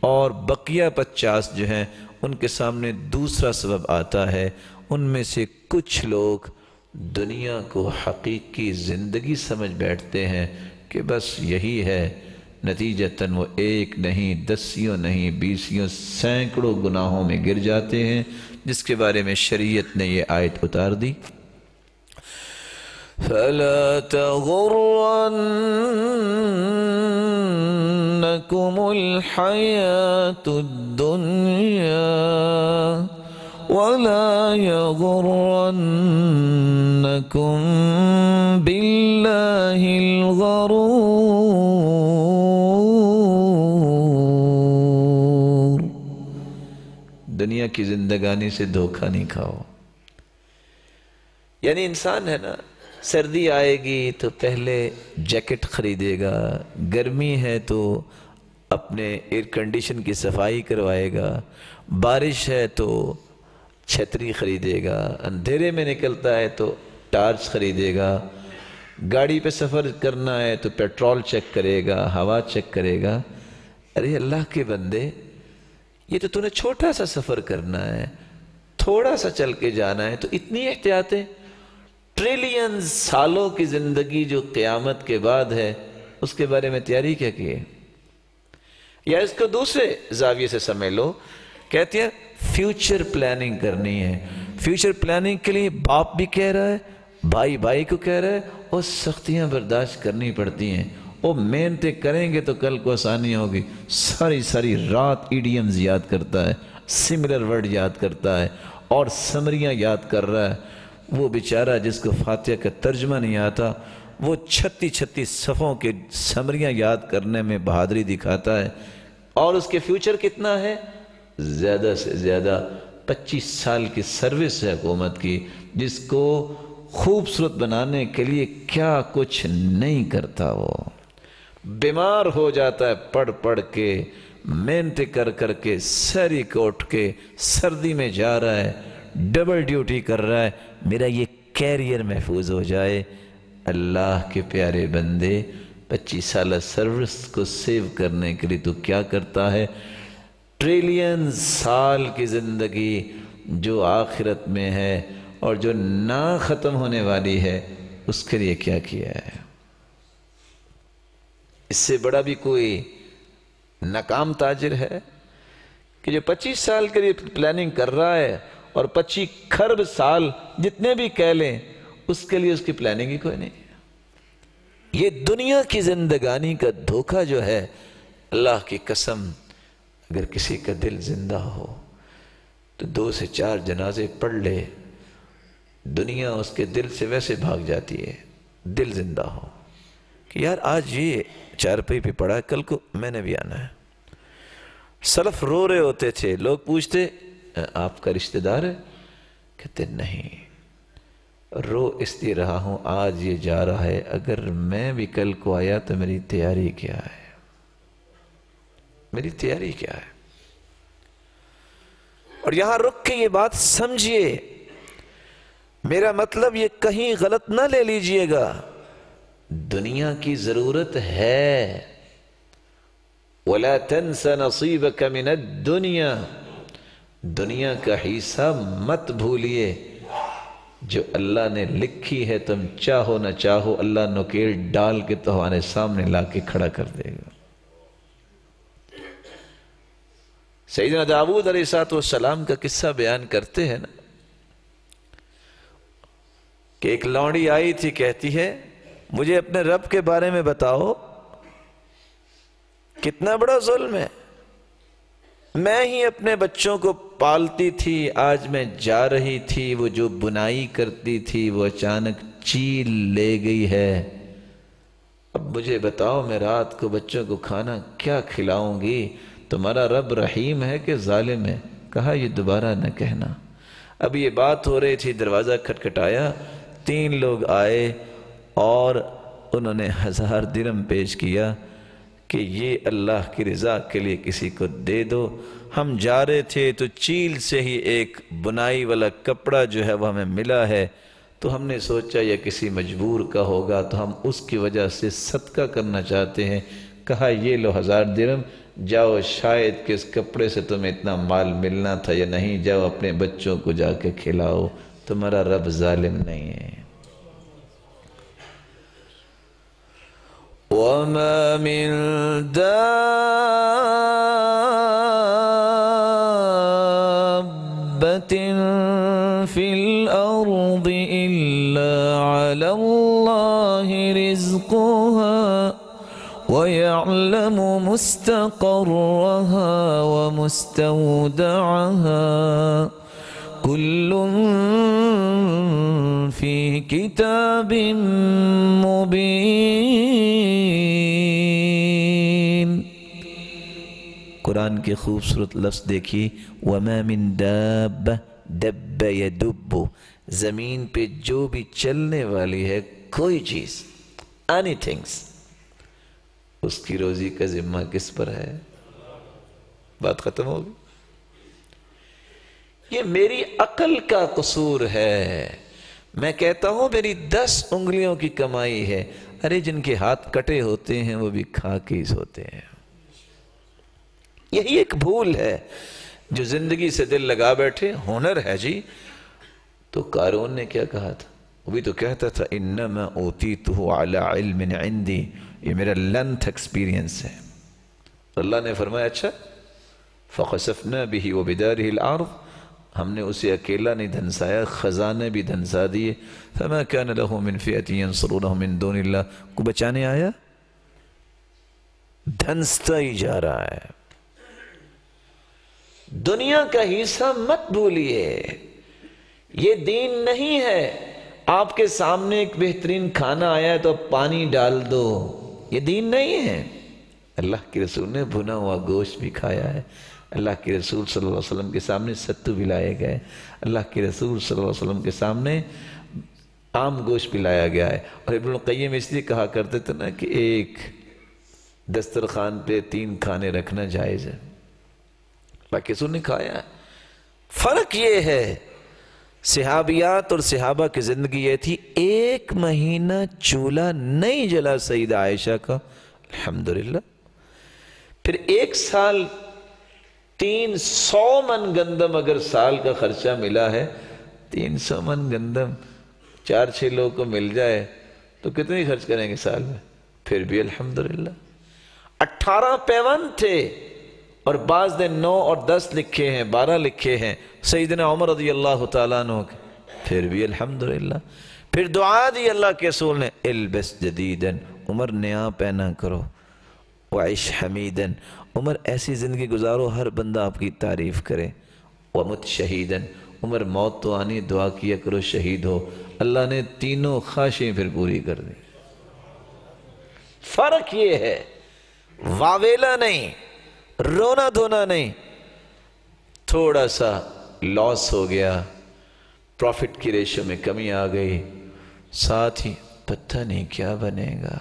اور بقیہ 50 جو ہیں ان کے سامنے دوسرا سبب آتا ہے۔ ان میں سے کچھ لوگ دنیا کو حقیقی زندگی سمجھ بیٹھتے ہیں کہ بس یہی ہے، نتیجتاً وہ 1 نہیں، 10 نہیں، 20 سینکڑوں گناہوں میں گر جاتے ہیں، جس کے بارے میں شریعت نے یہ آیت اتار دی، فَلَا تَغُرَّنَّكُمُ غرتكم الحياة الدنيا ولا يغرنكم بالله الغرور. دنیا کی زندگانی سے دھوکہ نہیں کھاؤ. یعنی انسان ہے نا، سردی آئے گی تو پہلے جیکٹ خریدے گا، گرمی ہے تو اپنے ایئر کنڈیشن کی صفائی کروائے گا، بارش ہے تو چھتری خریدے گا، اندھیرے میں نکلتا ہے تو ٹارچ خریدے گا، گاڑی پہ سفر کرنا ہے تو پیٹرول چیک کرے گا، ہوا چیک کرے گا. ارے اللہ کے بندے، یہ تو نے چھوٹا سا سفر کرنا ہے، تھوڑا سا چل کے جانا ہے، تو اتنی احتیاطیں. ٹریلین سالوں کی زندگی جو قیامت کے بعد ہے، اس کے بارے میں تیاری کیا کی ہے؟ یا اس کو دوسرے زاویے سے سمجھ لو، کہتے ہیں فیوچر پلاننگ کرنی ہے. فیوچر پلاننگ کے لیے باپ بھی کہہ رہا ہے، بھائی بھائی کو کہہ رہا ہے، اور سختیاں برداشت کرنی پڑتی ہیں. وہ محنتیں کریں گے تو کل کو آسانی ہوگی. ساری رات ایڈیمز یاد کرتا ہے، سملر ورڈ یاد کرتا ہے، اور سمریاں یاد کر رہا ہے. وہ بیچارہ جس کو فاتحہ کا ترجمہ نہیں آتا، وہ 36 صفوں کے سمریاں یاد کرنے میں بہادری دکھاتا ہے. اور اس کے فیوچر کتنا ہے؟ زیادہ سے زیادہ 25 سال کی سروس ہے حکومت کی، جس کو خوبصورت بنانے کے لیے کیا کچھ نہیں کرتا. وہ بیمار ہو جاتا ہے پڑھ کے، محنت کر کے، سری کو اٹھ کے سردی میں جا رہا ہے، ڈبل ڈیوٹی کر رہا ہے، میرا یہ کیریئر محفوظ ہو جائے. اللہ کے پیارے بندے، 25 سالہ سروس کو سیو کرنے کے لیے تو کیا کرتا ہے؟ ٹریلین سال کی زندگی جو آخرت میں ہے اور جو نہ ختم ہونے والی ہے، اس کے لیے کیا کیا ہے؟ اس سے بڑا بھی کوئی ناکام تاجر ہے کہ جو 25 سال کے لیے پلاننگ کر رہا ہے، اور 25 کھرب سال جتنے بھی کہہ لیں، اس کے لیے اس کی پلاننگ ہی کوئی نہیں. یہ دنیا کی زندگانی کا دھوکہ جو ہے، اللہ کی قسم، اگر کسی کا دل زندہ ہو تو 2 سے 4 جنازے پڑھ لے، دنیا اس کے دل سے ویسے بھاگ جاتی ہے. دل زندہ ہو کہ یار آج یہ چارپائی پہ پڑا ہے، کل کو میں نے بھی آنا ہے. سلف رو رہے ہوتے تھے، لوگ پوچھتے آپ کا رشتہ دار ہے؟ کہتے نہیں، رو اس لیے رہا ہوں آج یہ جا رہا ہے، اگر میں بھی کل کو آیا تو میری تیاری کیا ہے؟ میری تیاری کیا ہے؟ اور یہاں رک کے یہ بات سمجھیے، میرا مطلب یہ کہیں غلط نہ لے لیجئے گا. دنیا کی ضرورت ہے، وَلَا تَنْسَ نَصِيبَكَ مِنَ الدُّنْيَا، دنیا کا حصہ مت بھولیے جو اللہ نے لکھی ہے. تم چاہو نہ چاہو، اللہ نکیل ڈال کے تمہارے سامنے لا کے کھڑا کر دے گا. سیدنا داؤد علیہ السلام کا قصہ بیان کرتے ہیں نا، کہ ایک لونڈی آئی تھی، کہتی ہے مجھے اپنے رب کے بارے میں بتاؤ، کتنا بڑا ظلم ہے. میں ہی اپنے بچوں کو پالتی تھی، آج میں جا رہی تھی، وہ جو بنائی کرتی تھی وہ اچانک چیل لے گئی ہے. اب مجھے بتاؤ میں رات کو بچوں کو کھانا کیا کھلاؤں گی؟ تمہارا رب رحیم ہے کہ ظالم ہے؟ کہا یہ دوبارہ نہ کہنا. اب یہ بات ہو رہی تھی، دروازہ کھٹکھٹایا، 3 لوگ آئے اور انہوں نے 1000 درہم پیش کیا کہ یہ اللہ کی رضا کے لیے کسی کو دے دو. ہم جا رہے تھے تو چیل سے ہی ایک بنائی والا کپڑا جو ہے وہ ہمیں ملا ہے، تو ہم نے سوچا یہ کسی مجبور کا ہوگا تو ہم اس کی وجہ سے صدقہ کرنا چاہتے ہیں. کہا یہ لو 1000 درہم، جاؤ، شاید کہ اس کپڑے سے تمہیں اتنا مال ملنا تھا یا نہیں، جاؤ اپنے بچوں کو جا کے کھلاؤ، تمہارا رب ظالم نہیں ہے. وَمَا مِن دَابَّةٍ فِي الْأَرْضِ إِلَّا عَلَى اللَّهِ رِزْقُهَا وَيَعْلَمُ مُسْتَقَرَّهَا وَمُسْتَوْدَعَهَا كُلٌّ فِي كِتَابٍ مُبِينٍ۔ قرآن کے خوبصورت لفظ دیکھیے، وَمَا مِن دَابَّةٍ دَبَّ يَدُبُّ، زمین پہ جو بھی چلنے والی ہے کوئی چیز، اینی تھنگس، اس کی روزی کا ذمہ کس پر ہے؟ بات ختم ہوگی۔ یہ میری عقل کا قصور ہے، میں کہتا ہوں میری 10 انگلیوں کی کمائی ہے، ارے جن کے ہاتھ کٹے ہوتے ہیں وہ بھی کھا کے ہی سوتے ہیں۔ یہی ایک بھول ہے، جو زندگی سے دل لگا بیٹھے، ہنر ہے جی۔ تو قارون نے کیا کہا تھا؟ وہ بھی تو کہتا تھا انما اوتیتہ علی علم عندی، یہ میرا لینتھ ایکسپیرینس ہے۔ اللہ نے فرمایا اچھا، فخسفنا به وبداره الارض، ہم نے اسے اکیلا نہیں دھنسایا، خزانے بھی دھنسا دیے۔ فما كان له من فئة ينصرونه من دون اللہ، کو بچانے آیا؟ دھنستا ہی جا رہا ہے۔ دنیا کا حصہ مت بھولیے، یہ دین نہیں ہے آپ کے سامنے ایک بہترین کھانا آیا ہے تو پانی ڈال دو، یہ دین نہیں ہے۔ اللہ کے رسول نے بھنا ہوا گوشت بھی کھایا ہے، اللہ کے رسول صلی اللہ علیہ وسلم کے سامنے ستو بھی لائے گئے، اللہ کے رسول صلی اللہ علیہ وسلم کے سامنے عام گوشت بھی لایا گیا ہے۔ اور ابن القیم اس لیے کہا کرتے تھے نا کہ ایک دسترخوان پہ 3 کھانے رکھنا جائز ہے، اللہ کے رسول نے کھایا ہے۔ فرق یہ ہے، صحابیات اور صحابہ کی زندگی یہ تھی، 1 مہینہ چولہا نہیں جلا سیدہ عائشہ کا، الحمدللہ۔ پھر 1 سال 300 من گندم اگر سال کا خرچہ ملا ہے، 300 من گندم 4-6 لوگوں کو مل جائے تو کتنی خرچ کریں گے سال میں؟ پھر بھی الحمدللہ۔ 18 پیوند تھے، اور بعض نے 9 اور 10 لکھے ہیں، 12 لکھے ہیں سیدنا عمر رضی اللہ تعالیٰ عنہ کے، پھر بھی الحمدللہ۔ پھر دعا دی اللہ کے رسول نے، البس جدیدن، عمر نیا پہنا کرو، وعش حمیدن، عمر ایسی زندگی گزارو ہر بندہ آپ کی تعریف کرے، ومت شہیدن، عمر موت تو آنی، دعا کیا کرو شہید ہو۔ اللہ نے تینوں خواہشیں پھر پوری کر دی۔ فرق یہ ہے، واویلا نہیں، رونا دھونا نہیں، تھوڑا سا لاس ہو گیا، پروفٹ کی ریشو میں کمی آ گئی، ساتھ ہی پتہ نہیں کیا بنے گا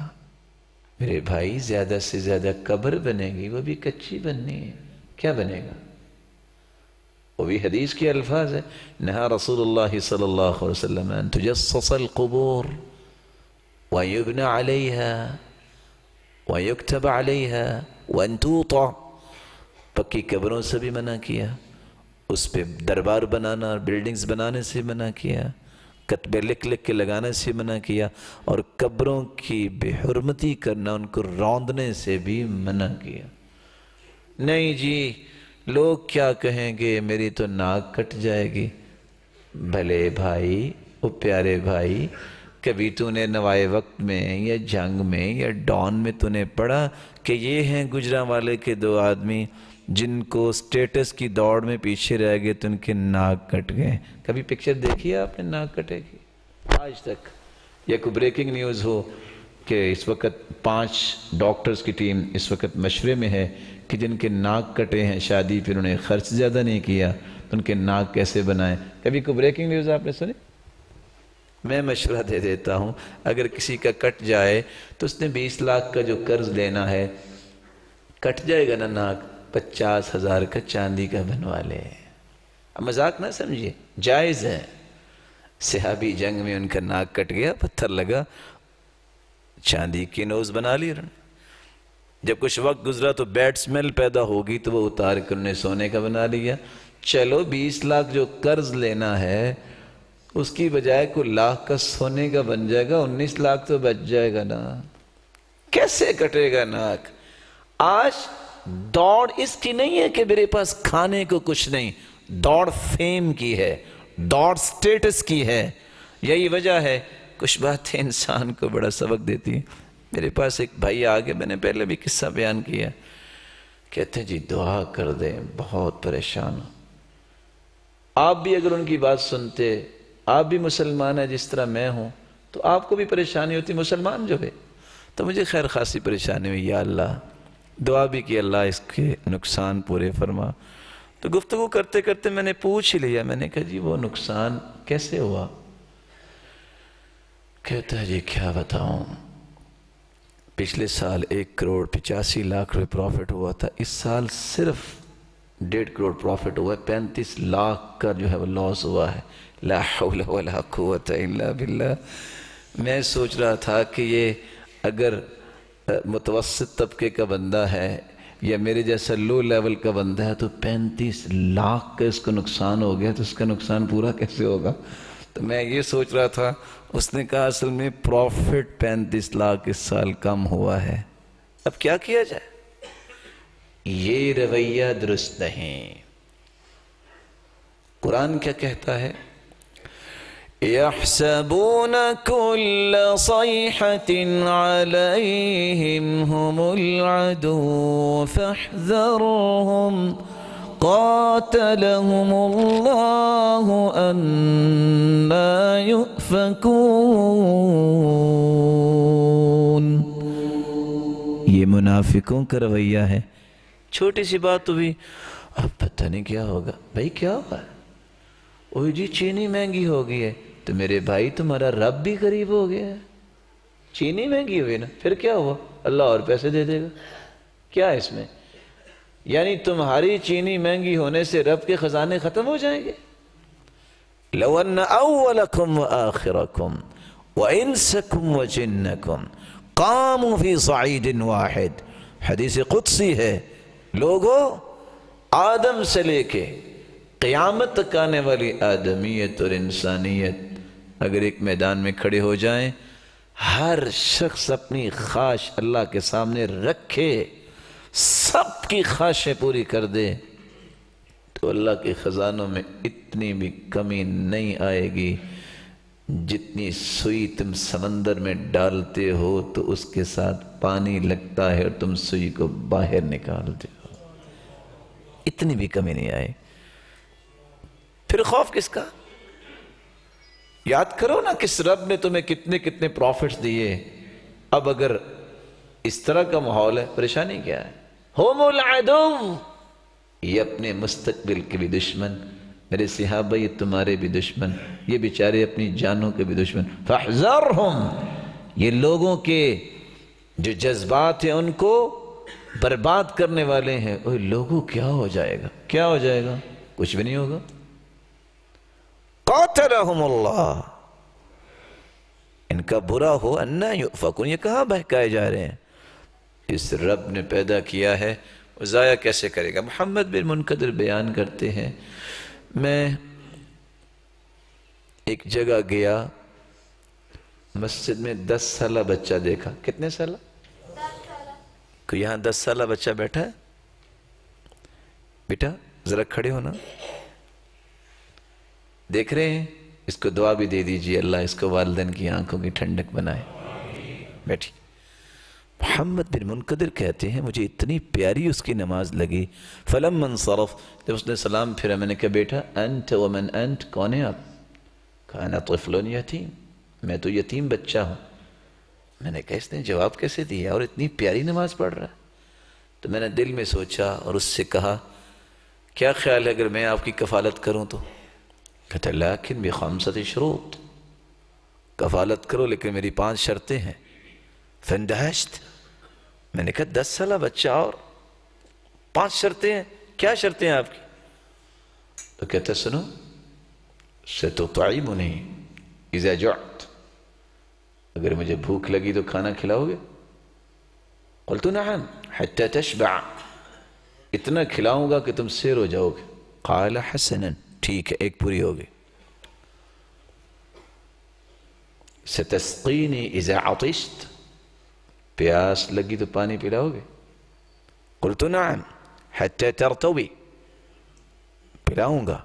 میرے بھائی، زیادہ سے زیادہ قبر بنے گی، وہ بھی کچی بننی ہے، کیا بنے گا؟ وہ بھی حدیث کے الفاظ ہے، نہا رسول اللہ صلی اللہ علیہ وسلم ان تجصص القبور ویبنى علیہا ویکتب علیہا وان توطع، پکی قبروں سے بھی منع کیا، اس پہ دربار بنانا اور بلڈنگز بنانے سے منع کیا، کتبے لکھ لکھ کے لگانے سے منع کیا، اور قبروں کی بے حرمتی کرنا، ان کو روندنے سے بھی منع کیا۔ نہیں جی لوگ کیا کہیں گے، میری تو ناک کٹ جائے گی۔ بھلے بھائی، او پیارے بھائی، کبھی تو نے نوائے وقت میں یا جنگ میں یا ڈان میں تو نے پڑھا کہ یہ ہیں گجرانوالے کے 2 آدمی جن کو سٹیٹس کی دوڑ میں پیچھے رہ گئے تو ان کے ناک کٹ گئے؟ کبھی پکچر دیکھی ہے آپ نے ناک کٹے کی؟ آج تک۔ یا کوئی بریکنگ نیوز ہو کہ اس وقت 5 ڈاکٹرز کی ٹیم اس وقت مشورے میں ہے کہ جن کے ناک کٹے ہیں شادی پھر انہیں خرچ زیادہ نہیں کیا تو ان کے ناک کیسے بنائیں؟ کبھی کوئی بریکنگ نیوز آپ نے سنی؟ میں مشورہ دے دیتا ہوں، اگر کسی کا کٹ جائے تو اس نے 20 لاکھ کا جو قرض لینا ہے، کٹ جائے گا نا ناک، 50,000 کا چاندی کا بنوا لے۔ اب مذاق نہ سمجھیے، جائز ہے۔ صحابی جنگ میں ان کا ناک کٹ گیا، پتھر لگا، چاندی کی نوز بنا لی انہوں نے۔ جب کچھ وقت گزرا تو بیڈ سمیل پیدا ہوگی تو وہ اتار کر انہیں سونے کا بنا لیا۔ چلو 20 لاکھ جو قرض لینا ہے اس کی بجائے کوئی 1 لاکھ کا سونے کا بن جائے گا، 19 لاکھ تو بچ جائے گا نا۔ کیسے کٹے گا ناک؟ آج دوڑ اس کی نہیں ہے کہ میرے پاس کھانے کو کچھ نہیں، دوڑ فیم کی ہے، دوڑ سٹیٹس کی ہے۔ یہی وجہ ہے کچھ باتیں انسان کو بڑا سبق دیتی ہیں۔ میرے پاس ایک بھائی آگے، میں نے پہلے بھی قصہ بیان کیا، کہتے ہیں جی دعا کر دیں، بہت پریشان ہوں۔ آپ بھی اگر ان کی بات سنتے، آپ بھی مسلمان ہیں جس طرح میں ہوں، تو آپ کو بھی پریشانی ہوتی، مسلمان جو ہے۔ تو مجھے خیر خاصی پریشانی ہوئی، یا اللہ، دعا بھی کی اللہ اس کے نقصان پورے فرما۔ تو گفتگو کرتے کرتے میں نے پوچھ ہی لیا، میں نے کہا جی وہ نقصان کیسے ہوا؟ کہتا ہے جی کیا بتاؤں، پچھلے سال 1,85,00,000 روپے پروفٹ ہوا تھا، اس سال صرف 1.5 کروڑ پروفٹ ہوا ہے، 35 لاکھ کا جو ہے وہ لاس ہوا ہے۔ لا حول ولا قوت الا باللہ۔ میں سوچ رہا تھا کہ یہ اگر متوسط طبقے کا بندہ ہے یا میرے جیسا لو لیول کا بندہ ہے تو 35 لاکھ کا اس کو نقصان ہو گیا، تو اس کا نقصان پورا کیسے ہوگا؟ تو میں یہ سوچ رہا تھا، اس نے کہا اصل میں پروفٹ 35 لاکھ اس سال کم ہوا ہے، اب کیا کیا جائے؟ یہ رویہ درست نہیں۔ قرآن کیا کہتا ہے؟ يحسبون كل صيحة عليهم هم العدو فاحذرهم قاتلهم الله أنا يؤفكون۔ یہ منافقوں کا رویہ ہے۔ چھوٹی سی بات ہوئی، اب پتہ نہیں کیا ہوگا۔ بھائی کیا ہوا؟ اوہ جی چینی مہنگی ہو گئی ہے، تو میرے بھائی تمہارا رب بھی قریب ہو گیا ہے، چینی مہنگی ہوئی نا، پھر کیا ہوا؟ اللہ اور پیسے دے دے گا، کیا اس میں؟ یعنی تمہاری چینی مہنگی ہونے سے رب کے خزانے ختم ہو جائیں گے؟ لو ان اولکم وآخرکم وانسکم وجنکم قاموا فی صعید واحد، حدیث قدسی ہے، لوگوں آدم سے لے کے قیامت تک آنے والی آدمیت اور انسانیت اگر ایک میدان میں کھڑے ہو جائیں، ہر شخص اپنی خواہش اللہ کے سامنے رکھے، سب کی خواہشیں پوری کر دے، تو اللہ کے خزانوں میں اتنی بھی کمی نہیں آئے گی۔ جتنی سوئی تم سمندر میں ڈالتے ہو تو اس کے ساتھ پانی لگتا ہے اور تم سوئی کو باہر نکالتے ہو، اتنی بھی کمی نہیں آئے۔ پھر خوف کس کا؟ یاد کرو نا کس رب نے تمہیں کتنے کتنے پروفٹس دیے۔ اب اگر اس طرح کا ماحول ہے، پریشانی کیا ہے؟ ہم العدو، یہ اپنے مستقبل کے بھی دشمن، میرے صحابہ یہ تمہارے بھی دشمن، یہ بیچارے اپنی جانوں کے بھی دشمن۔ فاحذرہم، یہ لوگوں کے جو جذبات ہیں ان کو برباد کرنے والے ہیں۔ اوہ لوگوں کیا ہو جائے گا؟ کیا ہو جائے گا؟ کچھ بھی نہیں ہوگا۔ قاتلہم اللہ، ان کا برا ہو انا یؤفکون، یہ کہاں بہکائے جا رہے ہیں؟ اس رب نے پیدا کیا ہے، وہ ضائع کیسے کرے گا؟ محمد بن منقدر بیان کرتے ہیں، میں ایک جگہ گیا، مسجد میں 10 سالہ بچہ دیکھا۔ کتنے سالہ؟ 10 سالہ۔ کوئی یہاں 10 سالہ بچہ بیٹھا ہے؟ بیٹا ذرا کھڑے ہونا، دیکھ رہے ہیں؟ اس کو دعا بھی دے دیجئے، اللہ اس کو والدین کی آنکھوں کی ٹھنڈک بنائے۔ بیٹھی۔ محمد بن منقدر کہتے ہیں مجھے اتنی پیاری اس کی نماز لگی، فلما انصرف، جب اس نے سلام پھرا، میں نے کہا بیٹا انت ومن انت، کون ہے آپ؟ کہا انا طفل یتیم، میں تو یتیم بچہ ہوں۔ میں نے کہا اس نے جواب کیسے دیا اور اتنی پیاری نماز پڑھ رہا ہے؟ تو میں نے دل میں سوچا اور اس سے کہا کیا خیال ہے اگر میں آپ کی کفالت کروں تو؟ کہتا لیکن بخمسۃ شروط، کفالت کرو لیکن میری 5 شرطیں ہیں۔ فاندہشت، میں نے کہا 10 سالہ بچہ اور 5 شرطیں ہیں، کیا شرطیں ہیں آپ کی؟ تو کہتا سنو، ستطعمنی اذا جعت، اگر مجھے بھوک لگی تو کھانا کھلاؤ گے؟ قلت نعم حتی تشبع، اتنا کھلاؤں گا کہ تم سیر ہو جاؤ گے۔ قال حسنا، ٹھیک ہے، ایک پوری ہوگی۔ ستسقینی اذا عطشت، پیاس لگی تو پانی پلاؤ گے؟ قلت نعم حتی ترتوی، پلاؤں گا،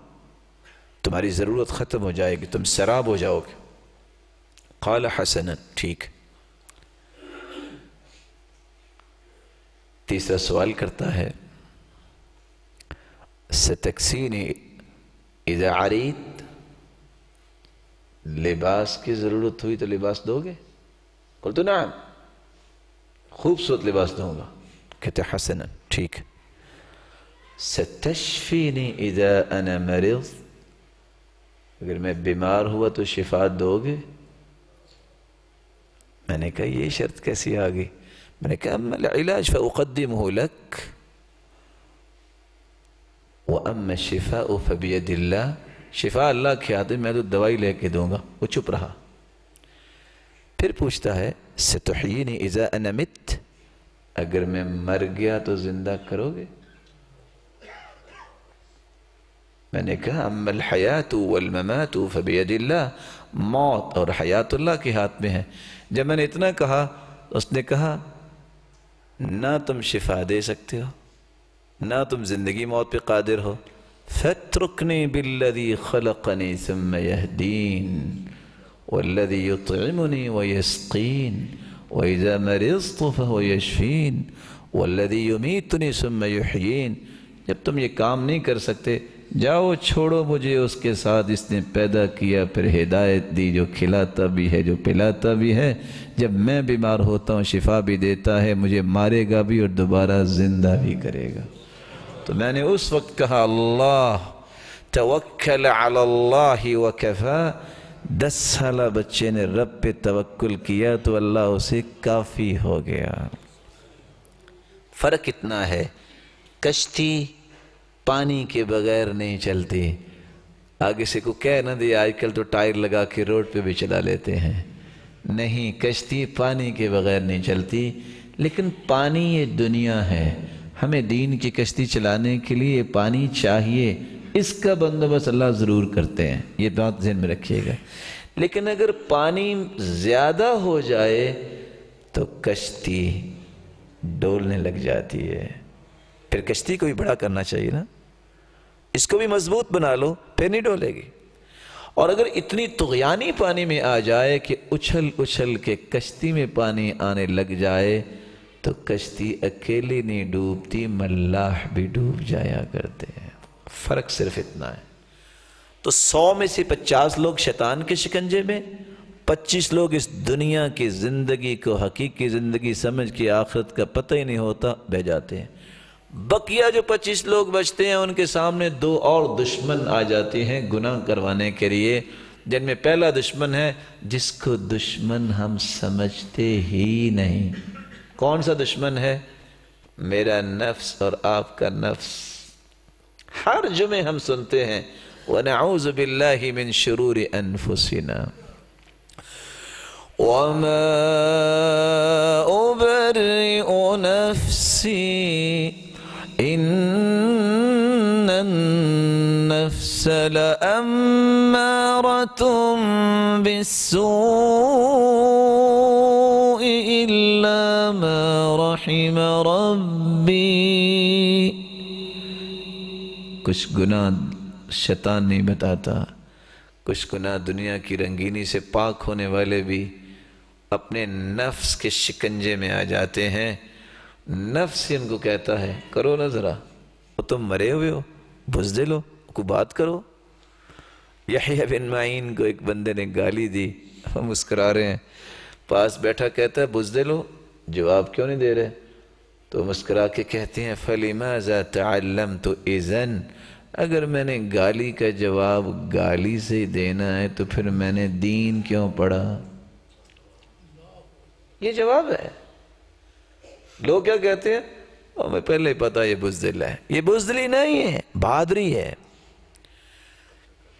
تمہاری ضرورت ختم ہو جائے گی، تم سراب ہو جاؤ گے۔ قال حسنا، ٹھیک۔ تیسرا سوال کرتا ہے ستکسینی اذا عریت، لباس کی ضرورت ہوئی تو لباس دو گے؟ قلت نعم، خوبصورت لباس دوں گا۔ کہتے حسنا، ٹھیک۔ ستشفینی اذا انا مرض، اگر میں بیمار ہوا تو شفا دو گے؟ میں نے کہا یہ شرط کیسی آ گئی؟ میں نے کہا اما العلاج فاقدمه لك واما الشفاء فبيد اللہ، شفا اللہ کے ہاتھ میں، میں تو دوائی لے کے دوں گا۔ وہ چپ رہا۔ پھر پوچھتا ہے ستحیینی اذا انا مت، اگر میں مر گیا تو زندہ کرو گے؟ میں نے کہا اما الحیات والممات فبید اللہ، موت اور حیات اللہ کے ہاتھ میں ہے۔ جب میں نے اتنا کہا اس نے کہا نہ تم شفا دے سکتے ہو، نہ تم زندگی موت پہ قادر ہو، فاترکنی بالذی خلقنی ثم یہدین والذی یطعمنی ویسقین وإذا مرضت فهو یشفین والذی یمیتنی ثم یحیین۔ جب تم یہ کام نہیں کر سکتے، جاؤ چھوڑو مجھے اس کے ساتھ جس نے پیدا کیا، پھر ہدایت دی، جو کھلاتا بھی ہے جو پلاتا بھی ہے، جب میں بیمار ہوتا ہوں شفا بھی دیتا ہے، مجھے مارے گا بھی اور دوبارہ زندہ بھی کرے گا۔ تو میں نے اس وقت کہا اللہ توکل علی اللہ وکفا، 10 سالہ بچے نے رب پہ توکل کیا تو اللہ اسے کافی ہو گیا۔ فرق اتنا ہے، کشتی پانی کے بغیر نہیں چلتی۔ آگے سے کو کہہ نہ دے آج کل تو ٹائر لگا کے روڈ پہ بھی چلا لیتے ہیں، نہیں، کشتی پانی کے بغیر نہیں چلتی۔ لیکن پانی یہ دنیا ہے، ہمیں دین کی کشتی چلانے کے لیے پانی چاہیے، اس کا بندوبست اللہ ضرور کرتے ہیں، یہ بات ذہن میں رکھیے گا۔ لیکن اگر پانی زیادہ ہو جائے تو کشتی ڈولنے لگ جاتی ہے، پھر کشتی کو بھی بڑا کرنا چاہیے نا، اس کو بھی مضبوط بنا لو، پھر نہیں ڈولے گی۔ اور اگر اتنی طغیانی پانی میں آ جائے کہ اچھل اچھل کے کشتی میں پانی آنے لگ جائے تو کشتی اکیلی نہیں ڈوبتی، ملاح بھی ڈوب جایا کرتے ہیں۔ فرق صرف اتنا ہے۔ تو 100 میں سے 50 لوگ شیطان کے شکنجے میں، 25 لوگ اس دنیا کی زندگی کو حقیقی زندگی سمجھ کے آخرت کا پتہ ہی نہیں ہوتا بہ جاتے ہیں۔ بقیہ جو 25 لوگ بچتے ہیں ان کے سامنے 2 اور دشمن آ جاتے ہیں گناہ کروانے کے لیے، جن میں پہلا دشمن ہے جس کو دشمن ہم سمجھتے ہی نہیں۔ کون سا دشمن ہے؟ میرا نفس اور آپ کا نفس۔ ہر جمعے ہم سنتے ہیں وَنَعُوذُ بِاللَّهِ مِن شُرُورِ أَنفُسِنَا وَمَا أُبَرِّئُ نَفْسِي إِنَّ النَّفْسَ لَأَمَّارَةٌ بِالسُّوءِ إِلَّا مَا رَحِمَ رَبِّي۔ کچھ گناہ شیطان نہیں بتاتا، کچھ گناہ دنیا کی رنگینی سے پاک ہونے والے بھی اپنے نفس کے شکنجے میں آ جاتے ہیں۔ نفس ان کو کہتا ہے کرو نا ذرا، تم مرے ہوئے ہو، بزدل ہو، کوئی بات کرو۔ یحییٰ بن معین کو ایک بندے نے گالی دی، ہم مسکرا رہے ہیں، پاس بیٹھا کہتا ہے بزدل ہو، جواب کیوں نہیں دے رہے؟ تو مسکرا کے کہتے ہیں فَلِمَاذَا تَعَلَّمْتُ إِذَنْ، اگر میں نے گالی کا جواب گالی سے دینا ہے تو پھر میں نے دین کیوں پڑھا؟ یہ جواب ہے۔ لوگ کیا کہتے ہیں؟ ہمیں پہلے ہی پتا یہ بزدل ہے۔ یہ بزدلی نہیں ہے، بہادری ہے۔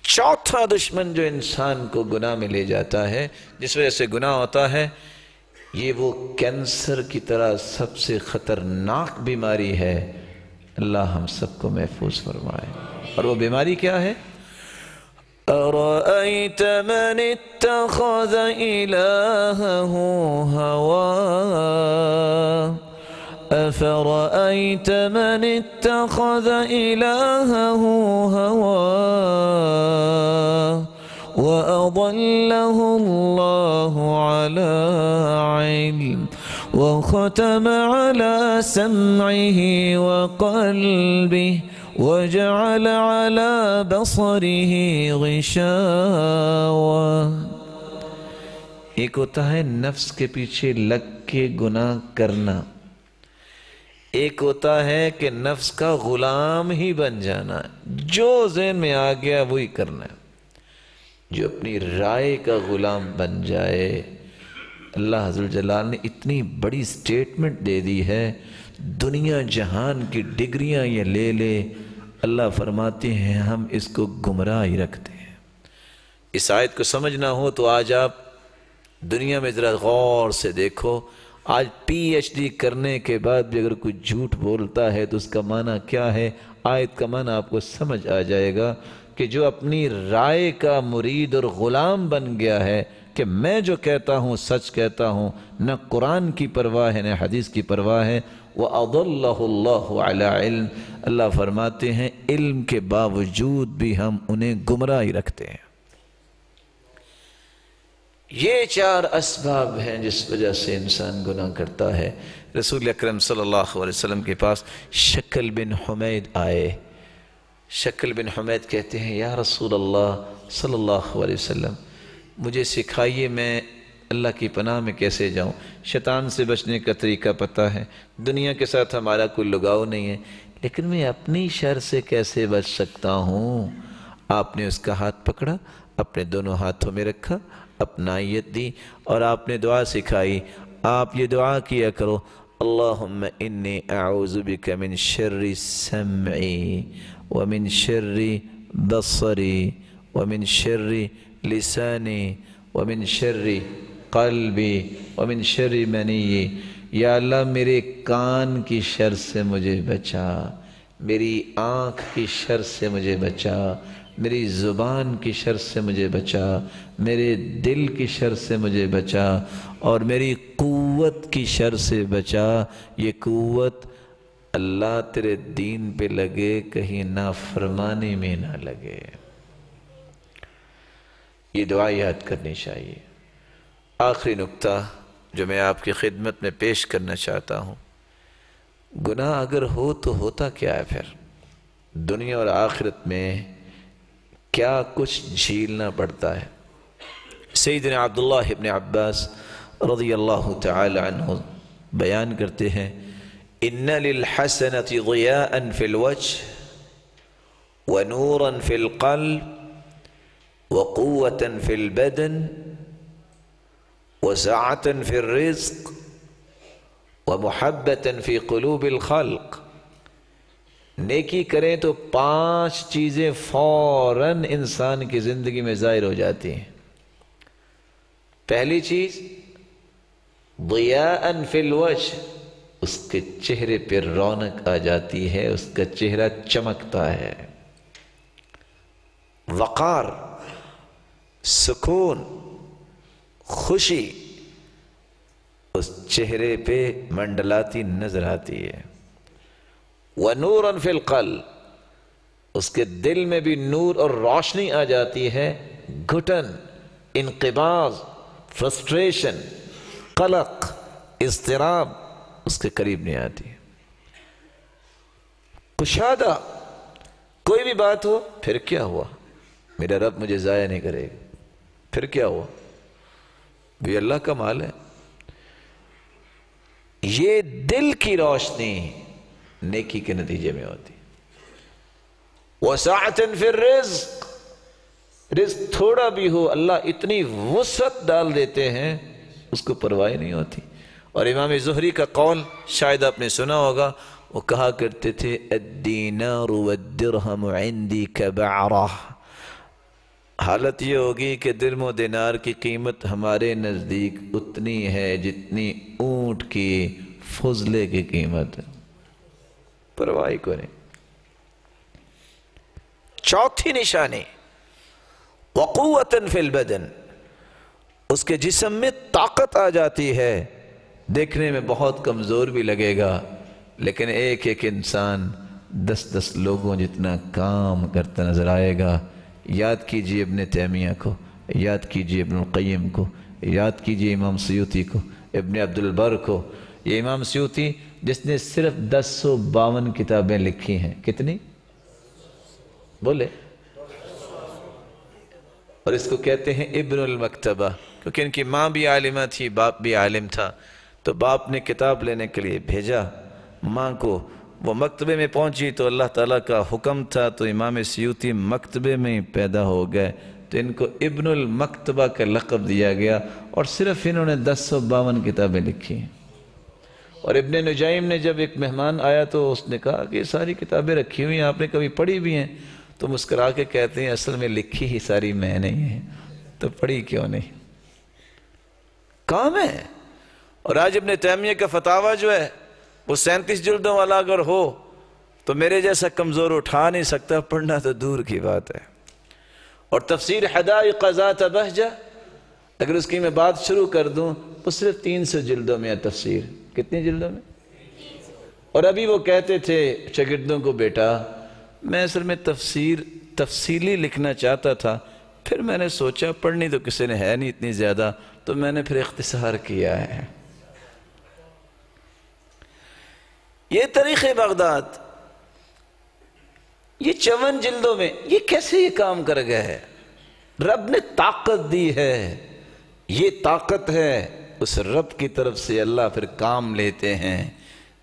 چوتھا دشمن جو انسان کو گناہ میں لے جاتا ہے، جس وجہ سے گناہ ہوتا ہے، یہ وہ کینسر کی طرح سب سے خطرناک بیماری ہے۔ اللہ ہم سب کو محفوظ فرمائے۔ اور وہ بیماری کیا ہے؟ أَرَأَيْتَ مَنِ اتَّخَذَ إِلَٰهَهُ هَوَاهُ أَفَرَأَيْتَ مَنِ اتَّخَذَ إِلَٰهَهُ هَوَاهُ وَأَضَلَّهُ اللَّهُ عَلَىٰ عِلْمٍ وختم على سمعه وقلبه وجعل على بصره غشاوة۔ ایک ہوتا ہے نفس کے پیچھے لگ کے گناہ کرنا، ایک ہوتا ہے کہ نفس کا غلام ہی بن جانا، جو ذہن میں آ گیا وہی کرنا ہے۔ جو اپنی رائے کا غلام بن جائے، اللہ عز و جلال نے اتنی بڑی سٹیٹمنٹ دے دی ہے، دنیا جہان کی ڈگریاں یہ لے لے، اللہ فرماتے ہیں ہم اس کو گمراہ ہی رکھتے ہیں۔ اس آیت کو سمجھنا ہو تو آج آپ دنیا میں ذرا غور سے دیکھو، آج پی ایچ ڈی کرنے کے بعد بھی اگر کوئی جھوٹ بولتا ہے تو اس کا معنی کیا ہے؟ آیت کا معنی آپ کو سمجھ آ جائے گا کہ جو اپنی رائے کا مرید اور غلام بن گیا ہے کہ میں جو کہتا ہوں سچ کہتا ہوں، نہ قرآن کی پرواہ ہے نہ حدیث کی پرواہ ہے۔ وَأَضَلَّهُ اللَّهُ عَلَىٰ عِلْمٍ، اللہ فرماتے ہیں علم کے باوجود بھی ہم انہیں گمراہ ہی رکھتے ہیں۔ یہ چار اسباب ہیں جس وجہ سے انسان گناہ کرتا ہے۔ رسول اکرم صلی اللہ علیہ وسلم کے پاس شکل بن حمید آئے۔ شکل بن حمید کہتے ہیں یا رسول اللہ صلی اللہ علیہ وسلم، مجھے سکھائیے میں اللہ کی پناہ میں کیسے جاؤں؟ شیطان سے بچنے کا طریقہ پتہ ہے، دنیا کے ساتھ ہمارا کوئی لگاؤ نہیں ہے، لیکن میں اپنی شر سے کیسے بچ سکتا ہوں؟ آپ نے اس کا ہاتھ پکڑا، اپنے دونوں ہاتھوں میں رکھا، اپنائیت دی اور آپ نے دعا سکھائی۔ آپ یہ دعا کیا کرو، اللہم انی اعوذ بک من شر سمعی ومن شر بصری ومن شر لسانی ومن شر قلبی ومن شر منی۔ یا اللہ میرے کان کی شر سے مجھے بچا، میری آنکھ کی شر سے مجھے بچا، میری زبان کی شر سے مجھے بچا، میرے دل کی شر سے مجھے بچا، اور میری قوت کی شر سے بچا۔ یہ قوت اللہ تیرے دین پہ لگے، کہیں نافرمانی میں نہ لگے۔ یہ دعا یاد کرنی چاہیے۔ آخری نکتہ جو میں آپ کی خدمت میں پیش کرنا چاہتا ہوں، گناہ اگر ہو تو ہوتا کیا ہے پھر؟ دنیا اور آخرت میں کیا کچھ جھیلنا پڑتا ہے؟ سیدنا عبداللہ ابن عباس رضی اللہ تعالی عنہ بیان کرتے ہیں، ان للحسنۃ ضیاء فی الوجہ ونورا فی القلب وقوة فی البدن وسعة فی الرزق ومحبة فی قلوب الخلق۔ نیکی کریں تو 5 چیزیں فوراً انسان کی زندگی میں ظاہر ہو جاتی ہیں۔ پہلی چیز ضیاء فی الوجہ، اس کے چہرے پہ رونق آ جاتی ہے، اس کا چہرہ چمکتا ہے۔ وقار، سکون، خوشی اس چہرے پہ منڈلاتی نظر آتی ہے۔ وَنُورًا فِي الْقَلْبِ، اس کے دل میں بھی نور اور روشنی آ جاتی ہے۔ گھٹن، انقباض، فرسٹریشن، قلق، اضطراب اس کے قریب نہیں آتی۔ کشادہ، کوئی بھی بات ہو، پھر کیا ہوا؟ میرا رب مجھے ضائع نہیں کرے گا، پھر کیا ہوا؟ بھی اللہ کا مال ہے۔ یہ دل کی روشنی نیکی کے نتیجے میں ہوتی۔ وَسَعَةً فِي الرِّزْقِ، رزق تھوڑا بھی ہو اللہ اتنی وسعت ڈال دیتے ہیں، اس کو پرواہ نہیں ہوتی۔ اور امام زہری کا قول شاید آپ نے سنا ہوگا، وہ کہا کرتے تھے الدینار والدرہم عندی کبعرہ، حالت یہ ہوگی کہ درہم و دینار کی قیمت ہمارے نزدیک اتنی ہے جتنی اونٹ کی فضلے کی قیمت ہے، پرواہ کو نہیں۔ چوتھی نشانی وقوة فی البدن، اس کے جسم میں طاقت آ جاتی ہے، دیکھنے میں بہت کمزور بھی لگے گا، لیکن ایک ایک انسان 10 لوگوں جتنا کام کرتا نظر آئے گا۔ یاد کیجئے ابن تیمیہ کو، یاد کیجئے ابن القیم کو، یاد کیجئے امام سیوطی کو، ابن عبدالبر کو، یہ امام سیوطی جس نے صرف 1052 کتابیں لکھی ہیں. کتنی بولے؟ اور اس کو کہتے ہیں ابن المکتبہ، کیونکہ ان کی ماں بھی عالمہ تھی، باپ بھی عالم تھا. تو باپ نے کتاب لینے کے لیے بھیجا ماں کو، وہ مکتبے میں پہنچی تو اللہ تعالیٰ کا حکم تھا، تو امام سیوطی مکتبے میں پیدا ہو گئے، تو ان کو ابن المکتبہ کا لقب دیا گیا. اور صرف انہوں نے 1052 کتابیں لکھی ہیں. اور ابن نجیم نے جب ایک مہمان آیا تو اس نے کہا کہ یہ ساری کتابیں رکھی ہوئی ہیں، آپ نے کبھی پڑھی بھی ہیں؟ تو مسکرا کے کہتے ہیں اصل میں لکھی ہی ساری میں نہیں ہے، تو پڑھی کیوں نہیں؟ کام ہے. اور آج ابن تیمیہ کا فتاویٰ جو ہے وہ 37 جلدوں والا اگر ہو تو میرے جیسا کمزور اٹھا نہیں سکتا، پڑھنا تو دور کی بات ہے. اور تفسیر حدائق ذات بہجہ اگر اس کی میں بات شروع کر دوں وہ صرف 300 جلدوں میں ہے تفسیر. کتنی جلدوں میں؟ اور ابھی وہ کہتے تھے شاگردوں کو بیٹا میں اصل میں تفسیر تفصیلی لکھنا چاہتا تھا، پھر میں نے سوچا پڑھنی تو کسی نے ہے نہیں اتنی زیادہ، تو میں نے پھر اختصار کیا ہے. یہ تاریخ بغداد یہ 54 جلدوں میں یہ کیسے یہ کام کر گیا ہے؟ رب نے طاقت دی ہے، یہ طاقت ہے اس رب کی طرف سے. اللہ پھر کام لیتے ہیں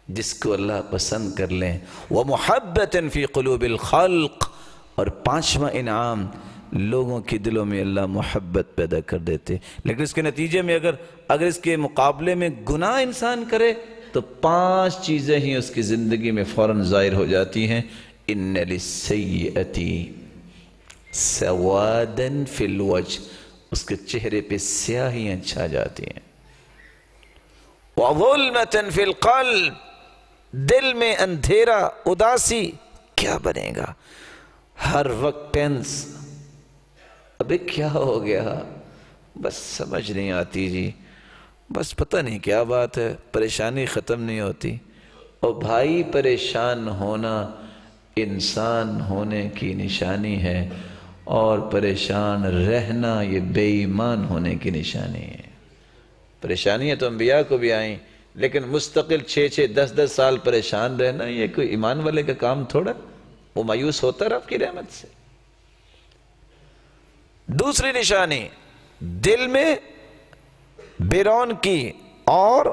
جس کو اللہ پسند کر لیں. وَمُحَبَّةً فِي قُلُوبِ الْخَلْقِ، اور 5واں انعام لوگوں کی دلوں میں اللہ محبت پیدا کر دیتے. لیکن اس کے نتیجے میں اگر اس کے مقابلے میں گناہ انسان کرے تو 5 چیزیں ہی اس کی زندگی میں فوراً ظاہر ہو جاتی ہیں. إِنَّ لِلسَّيِّئَةِ سَوَادًا فِي الْوَجْهِ، اس کے چہرے پہ سیاہیاں چھا جاتی ہیں. وَظُلْمَةً فِي الْقَلْبِ، دل میں اندھیرا، اداسی. کیا بنے گا؟ ہر وقت ٹینس، ابھی کیا ہو گیا؟ بس سمجھ نہیں آتی جی، بس پتہ نہیں کیا بات ہے، پریشانی ختم نہیں ہوتی. اور بھائی پریشان ہونا انسان ہونے کی نشانی ہے، اور پریشان رہنا یہ بے ایمان ہونے کی نشانی ہے. پریشانیاں تو انبیاء کو بھی آئیں، لیکن مستقل 6 10 سال پریشان رہنا یہ کوئی ایمان والے کا کام تھوڑا، وہ مایوس ہوتا رب کی رحمت سے. دوسری نشانی، دل میں بیرون کی اور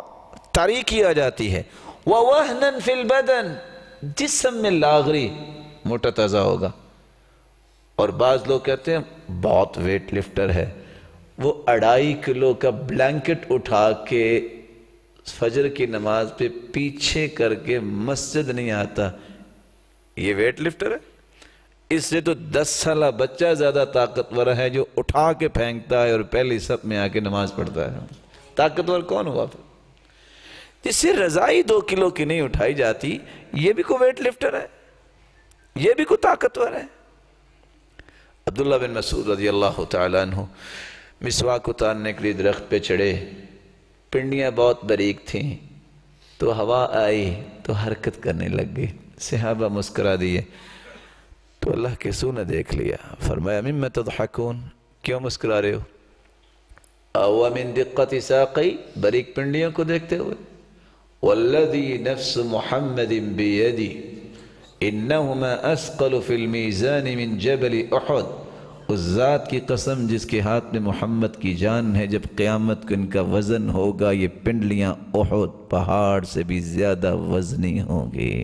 تاریکی آ جاتی ہے. وَوَهْنًا فِي الْبَدَنِ، جسم میں لاغری، موٹا تازہ ہوگا. اور بعض لوگ کہتے ہیں بہت ویٹ لفٹر ہے، وہ 2.5 کلو کا بلینکٹ اٹھا کے فجر کی نماز پہ پیچھے کر کے مسجد نہیں آتا، یہ ویٹ لفٹر ہے؟ اس سے تو 10 سالہ بچہ زیادہ طاقتور ہے جو اٹھا کے پھینکتا ہے اور پہلی صف میں آ کے نماز پڑھتا ہے. طاقتور کون ہوا پھر؟ جس سے رضائی 2 کلو کی نہیں اٹھائی جاتی، یہ بھی کوئی ویٹ لفٹر ہے، یہ بھی کوئی طاقتور ہے. عبداللہ بن مسعود رضی اللہ تعالیٰ عنہ مسواک اتارنے کے لیے درخت پہ چڑھے، پنڈیاں بہت باریک تھیں، تو ہوا آئی تو حرکت کرنے لگ گئی. صحابہ مسکرا دیے تو اللہ کے رسول نے دیکھ لیا، فرمایا مما تضحکون، کیوں مسکرا رہے ہو؟ او من دقت ساقی، باریک پنڈیوں کو دیکھتے ہوئے. والذی نفس محمد بیدی انہما اسقل فی المیزان من جبل احد، اس ذات کی قسم جس کے ہاتھ میں محمد کی جان ہے، جب قیامت کو ان کا وزن ہوگا یہ پنڈلیاں احد پہاڑ سے بھی زیادہ وزنی ہوں گی.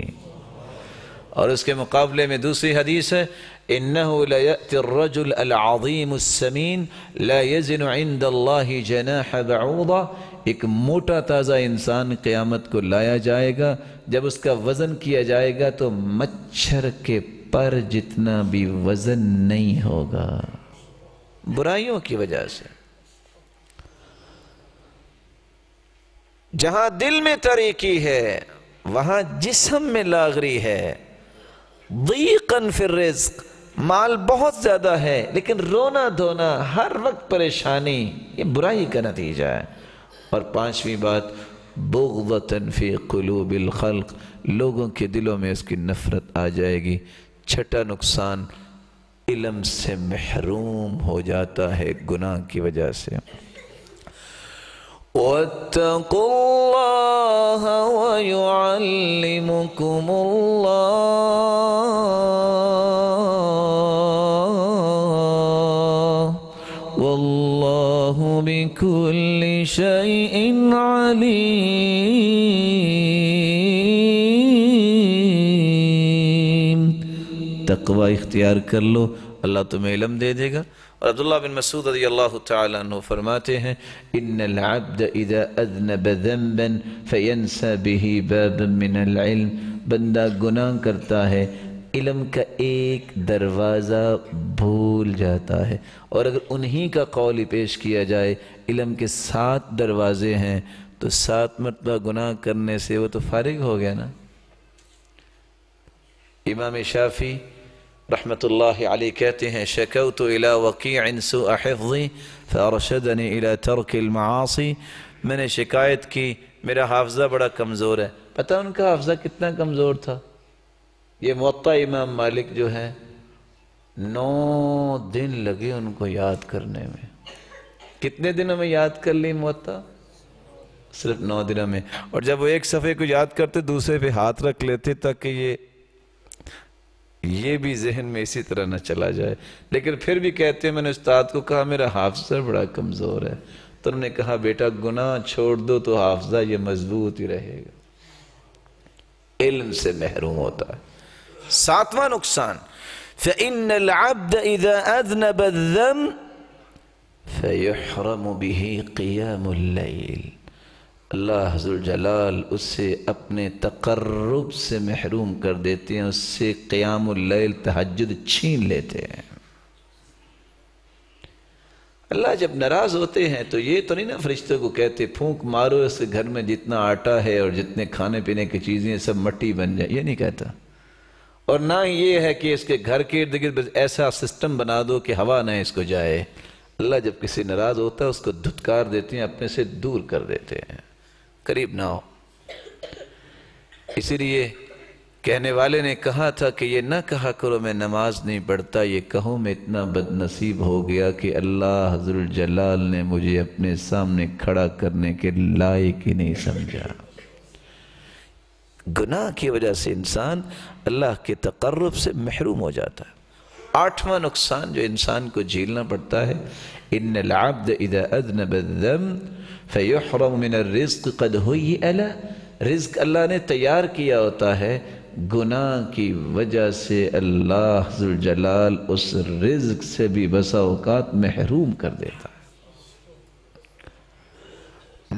اور اس کے مقابلے میں دوسری حدیث ہے إِنَّهُ لَيَأْتِ الرَّجُلُ الْعَظِيمُ السَّمِينُ لَا يَزِنُ عِنْدَ اللَّهِ جَنَاحَ بَعُوضَةٍ، ایک موٹا تازہ انسان قیامت کو لایا جائے گا، جب اس کا وزن کیا جائے گا تو مچھر کے پر جتنا بھی وزن نہیں ہوگا، برائیوں کی وجہ سے. جہاں دل میں تاریکی ہے وہاں جسم میں لاغری ہے. ضیقاً فی الرزق، مال بہت زیادہ ہے لیکن رونا دھونا ہر وقت پریشانی، یہ برائی کا نتیجہ ہے. اور 5ویں بات، بغضۃ فی قلوب الخلق، لوگوں کے دلوں میں اس کی نفرت آ جائے گی. 6واں نقصان، علم سے محروم ہو جاتا ہے گناہ کی وجہ سے. واتقوا اللہ ويعلمكم اللہ واللہ بكل شيء علیم۔ تقوی اختیار کر لو، اللہ تمہیں علم دے دے گا۔ اور عبداللہ بن مسعود رضی اللہ تعالیٰ عنہ فرماتے ہیں ان العبد اذا اذنب ذنبا فینسى به بابا من العلم، بندہ گناہ کرتا ہے، علم کا ایک دروازہ بھول جاتا ہے، اور اگر انہی کا قول پیش کیا جائے علم کے 7 دروازے ہیں تو 7 مرتبہ گناہ کرنے سے وہ تو فارغ ہو گیا نا۔ امام شافعی رحمت اللہ علیہ کہتے ہیں شکوت الى وقیع سوء حفظی فارشدنی الى ترک المعاصی، میں نے شکایت کی میرا حافظہ بڑا کمزور ہے۔ پتہ ان کا حافظہ کتنا کمزور تھا؟ یہ موطا امام مالک جو ہے 9 دن لگے ان کو یاد کرنے میں۔ کتنے دنوں میں یاد کر لی موطا؟ صرف 9 دنوں میں۔ اور جب وہ ایک صفحے کو یاد کرتے دوسرے پہ ہاتھ رکھ لیتے تاکہ یہ بھی ذہن میں اسی طرح نہ چلا جائے، لیکن پھر بھی کہتے ہیں میں نے استاد کو کہا میرا حافظہ بڑا کمزور ہے، تو انہوں نے کہا بیٹا گناہ چھوڑ دو تو حافظہ یہ مضبوط ہی رہے گا۔ علم سے محروم ہوتا ہے۔ 7واں نقصان فَإِنَّ الْعَبْدَ إِذَا أَذْنَبَ الذَّنْبَ فَيُحْرَمُ بِهِ قِيَامُ اللَّيْلِ، اللہ ذوالجلال اس سے اپنے تقرب سے محروم کر دیتے ہیں، اس سے قیام اللیل تہجد چھین لیتے ہیں۔ اللہ جب ناراض ہوتے ہیں تو یہ تو نہیں نا فرشتوں کو کہتے پھونک مارو اس کے گھر میں جتنا آٹا ہے اور جتنے کھانے پینے کی چیزیں سب مٹی بن جائے، یہ نہیں کہتا۔ اور نہ یہ ہے کہ اس کے گھر کے ارد گرد ایسا سسٹم بنا دو کہ ہوا نہ اس کو جائے۔ اللہ جب کسی ناراض ہوتا ہے اس کو دھتکار دیتے ہیں، اپنے سے دور کر دیتے ہیں، قریب نہ ہو۔ اسی لیے کہنے والے نے کہا تھا کہ یہ نہ کہا کرو میں نماز نہیں پڑھتا، یہ کہو میں اتنا بد نصیب ہو گیا کہ اللہ ذوالجلال نے مجھے اپنے سامنے کھڑا کرنے کے لائق ہی نہیں سمجھا۔ گناہ کی وجہ سے انسان اللہ کے تقرب سے محروم ہو جاتا ہے۔ 8واں نقصان جو انسان کو جھیلنا پڑتا ہے ان العبد اذا اذنب الذنب فیحرم من الرزق قد ہوئی له، رزق اللہ نے تیار کیا ہوتا ہے، گناہ کی وجہ سے اللہ ذوالجلال اس رزق سے بھی بسا اوقات محروم کر دیتا ہے۔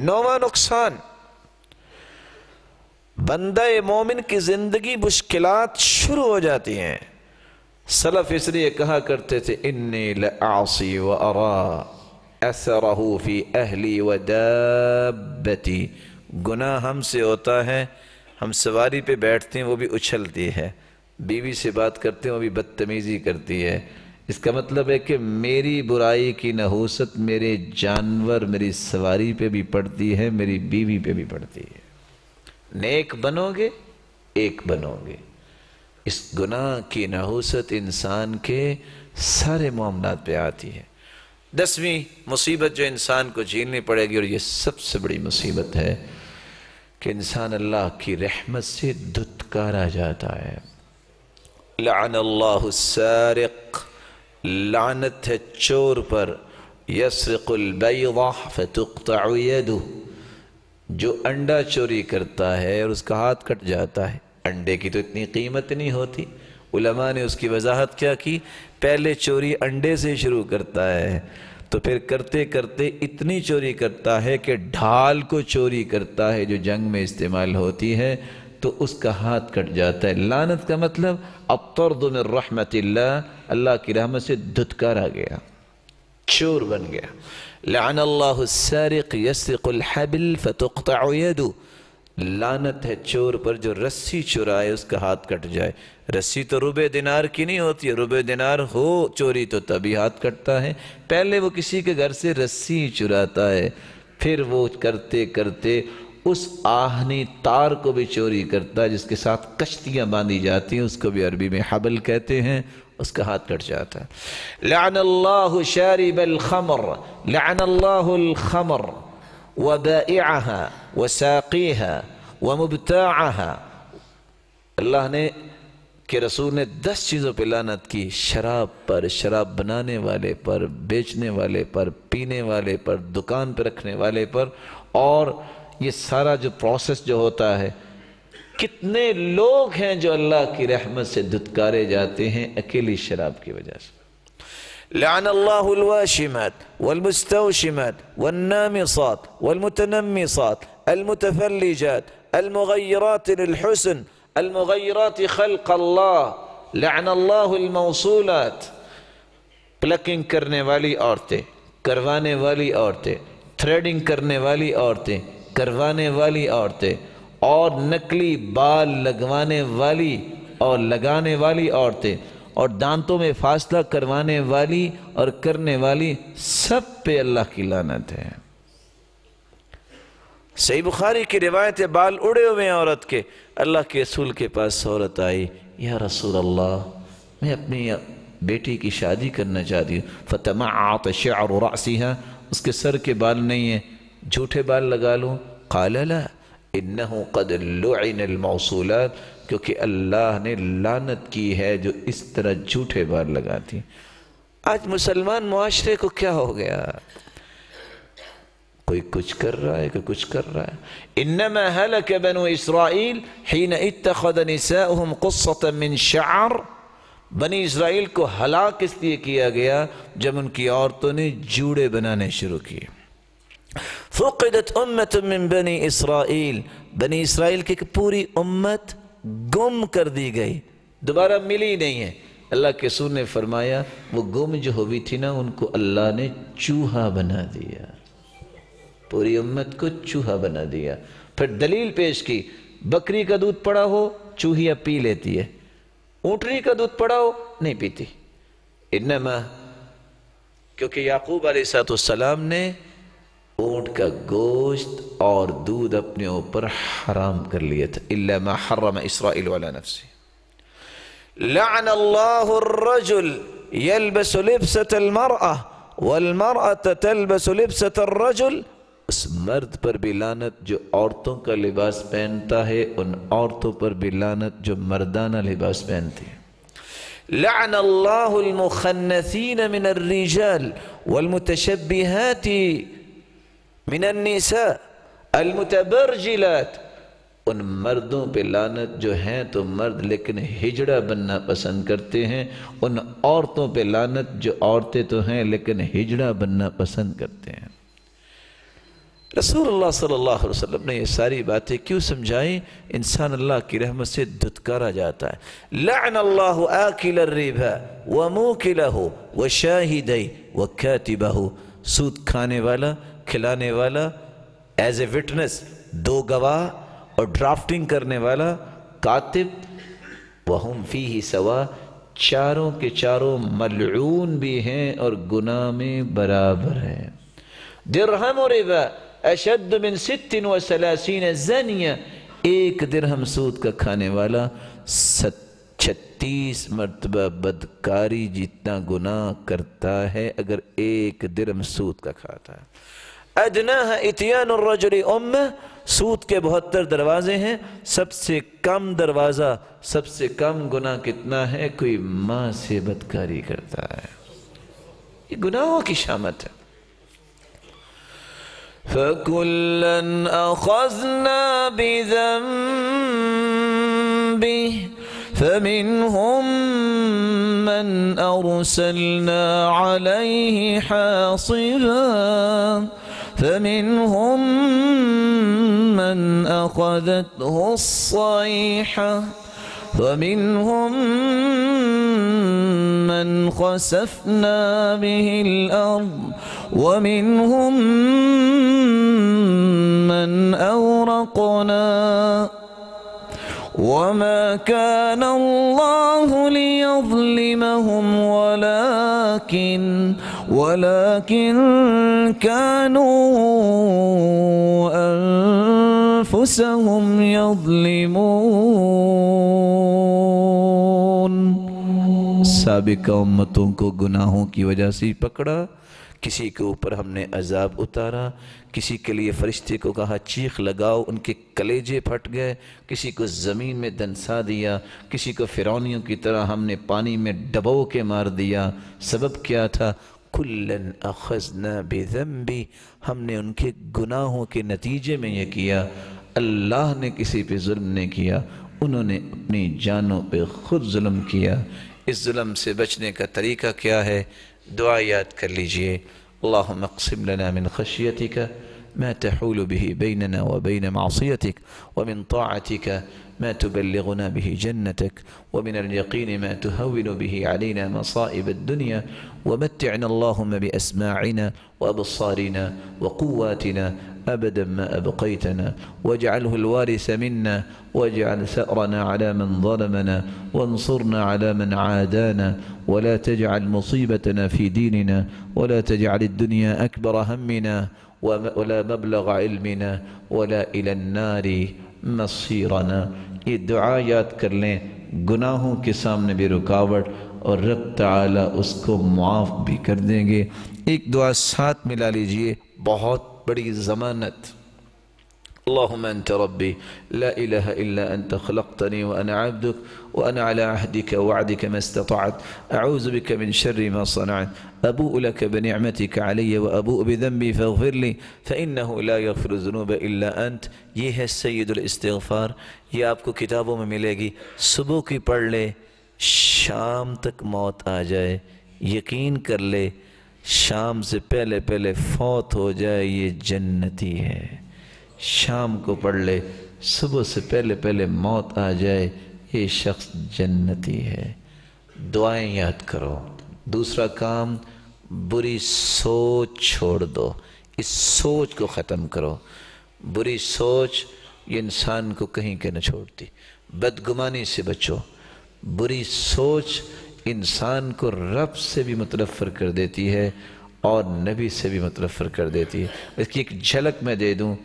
9واں نقصان بندہ مومن کی زندگی مشکلات شروع ہو جاتی ہیں۔ سلف اس لیے کہا کرتے تھے انی لأعصی وأرا اثرہ فی اہلی ودابتی، گناہ ہم سے ہوتا ہے، ہم سواری پہ بیٹھتے ہیں وہ بھی اچھلتی ہے، بیوی سے بات کرتے ہیں وہ بھی بدتمیزی کرتی ہے۔ اس کا مطلب ہے کہ میری برائی کی نحوست میرے جانور میری سواری پہ بھی پڑتی ہے، میری بیوی پہ بھی پڑتی ہے۔ نیک بنو گے ایک بنو گے۔ اس گناہ کی نحوست انسان کے سارے معاملات پہ آتی ہے۔ 10ویں مصیبت جو انسان کو جھیلنی پڑے گی، اور یہ سب سے بڑی مصیبت ہے، کہ انسان اللہ کی رحمت سے دھتکارا جاتا ہے۔ لعن اللہ السارق، لعنت ہے چور پر، یسرق البیضہ فتقطع یدہ، جو انڈا چوری کرتا ہے اور اس کا ہاتھ کٹ جاتا ہے۔ انڈے کی تو اتنی قیمت نہیں ہوتی، علماء نے اس کی وضاحت کیا کی، پہلے چوری انڈے سے شروع کرتا ہے تو پھر کرتے کرتے اتنی چوری کرتا ہے کہ ڈھال کو چوری کرتا ہے جو جنگ میں استعمال ہوتی ہے، تو اس کا ہاتھ کٹ جاتا ہے۔ لعنت کا مطلب الطرد من رحمت اللہ، اللہ کی رحمت سے دھتکارا گیا، چور بن گیا۔ لعن اللہ السارق یسرق الحبل فتقطع یدہ، لعنت ہے چور پر جو رسی چرائے اس کا ہاتھ کٹ جائے۔ رسی تو ربع دینار کی نہیں ہوتی ہے، ربع دینار ہو چوری تو تبھی ہاتھ کٹتا ہے۔ پہلے وہ کسی کے گھر سے رسی چراتا ہے، پھر وہ کرتے کرتے اس آہنی تار کو بھی چوری کرتا ہے جس کے ساتھ کشتیاں باندھی جاتی ہیں، اس کو بھی عربی میں حبل کہتے ہیں، اس کا ہاتھ کٹ جاتا ہے۔ لعن اللہ شارب الخمر، لعن اللہ الخمر، وبائعها وساقيها ومبتاعها. اللہ نے کہ رسول نے 10 چیزوں پہ لعنت کی، شراب پر، شراب بنانے والے پر، بیچنے والے پر، پینے والے پر، دکان پہ رکھنے والے پر، اور یہ سارا جو پروسیس جو ہوتا ہے. کتنے لوگ ہیں جو اللہ کی رحمت سے دھتکارے جاتے ہیں اکیلی شراب کی وجہ سے. لعن اللہ الواشمات والمستوشمات والنامصات والمتنمصات المتفلجات المغیرات للحسن المغیرات خلق اللہ. لعن اللہ الموصولات، پلکنگ کرنے والی عورتیں، کروانے والی عورتیں، تھریڈنگ کرنے والی عورتیں، کروانے والی عورتیں، اور نقلی بال لگوانے والی اور لگانے والی عورتیں، اور دانتوں میں فاصلہ کروانے والی اور کرنے والی، سب پہ اللہ کی لعنت ہے. صحیح بخاری کی روایت ہے، بال اڑے ہوئے ہیں عورت کے. اللہ کے رسول کے پاس عورت آئی، یا رسول اللہ میں اپنی بیٹی کی شادی کرنا چاہتی ہوں. فتمعط شعر رأسها، اس کے سر کے بال نہیں ہیں، جھوٹے بال لگا لوں؟ قال لا انه قد لعن الموصولات، کیونکہ اللہ نے لعنت کی ہے جو اس طرح جھوٹے بال لگاتی. آج مسلمان معاشرے کو کیا ہو گیا؟ کوئی کچھ کر رہا ہے، کوئی کچھ کر رہا ہے. انما ہلک بنو اسرائیل حین اتخذ نساؤہم قصة من شعر. بنی اسرائیل کو ہلاک اس لیے کیا گیا جب ان کی عورتوں نے جوڑے بنانے شروع کیے. فقدت امت من بنی اسرائیل، بنی اسرائیل کی پوری امت گم کر دی گئی، دوبارہ ملی نہیں ہے. اللہ کے رسول نے فرمایا وہ گم جو ہوئی تھی نا، ان کو اللہ نے چوہا بنا دیا، پوری امت کو چوہا بنا دیا. پھر دلیل پیش کی، بکری کا دودھ پڑا ہو چوہیا پی لیتی ہے، اونٹنی کا دودھ پڑا ہو نہیں پیتی. انما، کیونکہ یعقوب علیہ السلام نے اونٹ کا گوشت اور دودھ اپنے اوپر حرام کر لیا تھا. الا ما حرم اسرائیل علی نفسه. لعن اللہ الرجل يلبس لبسة المرأة والمرأة تلبس لبسة الرجل. اس مرد پر بھی لعنت جو عورتوں کا لباس پہنتا ہے، ان عورتوں پر بھی لعنت جو مردانہ لباس پہنتی ہیں. لعن اللہ المخنثین من الرجال والمتشبہات من النساء المتبرجلات. ان مردوں پہ لعنت جو ہیں تو مرد لیکن ہجڑا بننا پسند کرتے ہیں، ان عورتوں پہ لعنت جو عورتیں تو ہیں لیکن ہجڑا بننا پسند کرتے ہیں. رسول اللہ صلی اللہ علیہ وسلم نے یہ ساری باتیں کیوں سمجھائیں؟ انسان اللہ کی رحمت سے دھتکارا جاتا ہے. لعن اللہ آکل الربا وموکلہ وشاہدی وکاتبہ. سود کھانے والا، کھلانے والا، ایز اے وٹنس 2 گواہ، اور ڈرافٹنگ کرنے والا، کاتب. وہم فیہ سوا، چاروں کے چاروں ملعون بھی ہیں اور گناہ میں برابر ہیں. درہم ربا اشد من 36 زانیہ. 1 درہم سود کا کھانے والا 36 مرتبہ بدکاری جتنا گناہ کرتا ہے اگر 1 درہم سود کا کھاتا ہے. ادناہ اتیان الرجل امہ. سود کے 72 دروازے ہیں، سب سے کم دروازہ، سب سے کم گناہ کتنا ہے؟ کوئی ماں سے بدکاری کرتا ہے. یہ گناہوں کی شامت ہے. فَكُلًّا أَخَذْنَا بِذَنبِهِ فَمِنْهُمْ مَنْ أَرْسَلْنَا عَلَيْهِ حَاصِبًا فَمِنْهُمْ مَنْ أَخَذَتْهُ الصَّيْحَةُ وَمِنْهُمْ مَنْ خَسَفْنَا بِهِ الْأَرْضَ وَمِنْهُمْ مَنْ أَغْرَقْنَا وَمَا كَانَ اللَّهُ لِيَظْلِمَهُمْ وَلَكِنْ كَانُوا أَنفُسَهُمْ يَظْلِمُونَ. سابقہ امتوں کو گناہوں کی وجہ سے پکڑا کسی کے اوپر ہم نے عذاب اتارا، کسی کے لیے فرشتے کو کہا چیخ لگاؤ، ان کے کلیجے پھٹ گئے، کسی کو زمین میں دنسا دیا، کسی کو فرعونیوں کی طرح ہم نے پانی میں ڈبو کے مار دیا۔ سبب کیا تھا؟ کُلًّا أَخَذْنَا بِذَنبِهِ، ہم نے ان کے گناہوں کے نتیجے میں یہ کیا۔ اللہ نے کسی پہ ظلم نہیں کیا، انہوں نے اپنی جانوں پہ خود ظلم کیا۔ اس ظلم سے بچنے کا طریقہ کیا ہے؟ دعا یاد کر لیجئے، اللہم اقسم لنا من خشیتک ما تحول به بیننا وبین معصیتک ومن طاعتک ما تبلغنا به جنتك ومن اليقين ما تهون به علينا مصائب الدنيا ومتعنا اللهم بأسماعنا وأبصارنا وقواتنا أبدا ما أبقيتنا واجعله الوارث منا واجعل ثأرنا على من ظلمنا وانصرنا على من عادانا ولا تجعل مصيبتنا في ديننا ولا تجعل الدنيا أكبر همنا ولا مبلغ علمنا ولا إلى النار مصيرنا۔ یہ دعا یاد کر لیں، گناہوں کے سامنے بھی رکاوٹ، اور رب تعالی اس کو معاف بھی کر دیں گے۔ ایک دعا ساتھ ملا لیجئے، بہت بڑی ضمانت۔ اللهم أنت ربي لا إله إلا أنت خلقتني وأنا عبدك وأنا على عهدك ووعدك ما استطعت أعوذ بك من شر ما صنعت أبوء لك بنعمتك علي وأبوء بذنبي فاغفر لي فإنه لا يغفر الذنوب إلا أنت۔ یہ ہے سید الاستغفار، یہ آپ کو کتابوں میں ملے گی۔ صبح کی پڑھ لے، شام تک موت آ جائے، یقین کر لے شام سے پہلے پہلے فوت ہو جائے یہ جنتی ہے۔ شام کو پڑھ لے، صبح سے پہلے پہلے موت آ جائے یہ شخص جنتی ہے۔ دعائیں یاد کرو۔ دوسرا کام، بری سوچ چھوڑ دو، اس سوچ کو ختم کرو۔ بری سوچ یہ انسان کو کہیں کہ نہ چھوڑتی۔ بدگمانی سے بچو۔ بری سوچ انسان کو رب سے بھی متنفر کر دیتی ہے اور نبی سے بھی متنفر کر دیتی ہے۔ اس کی ایک جھلک میں دے دوں،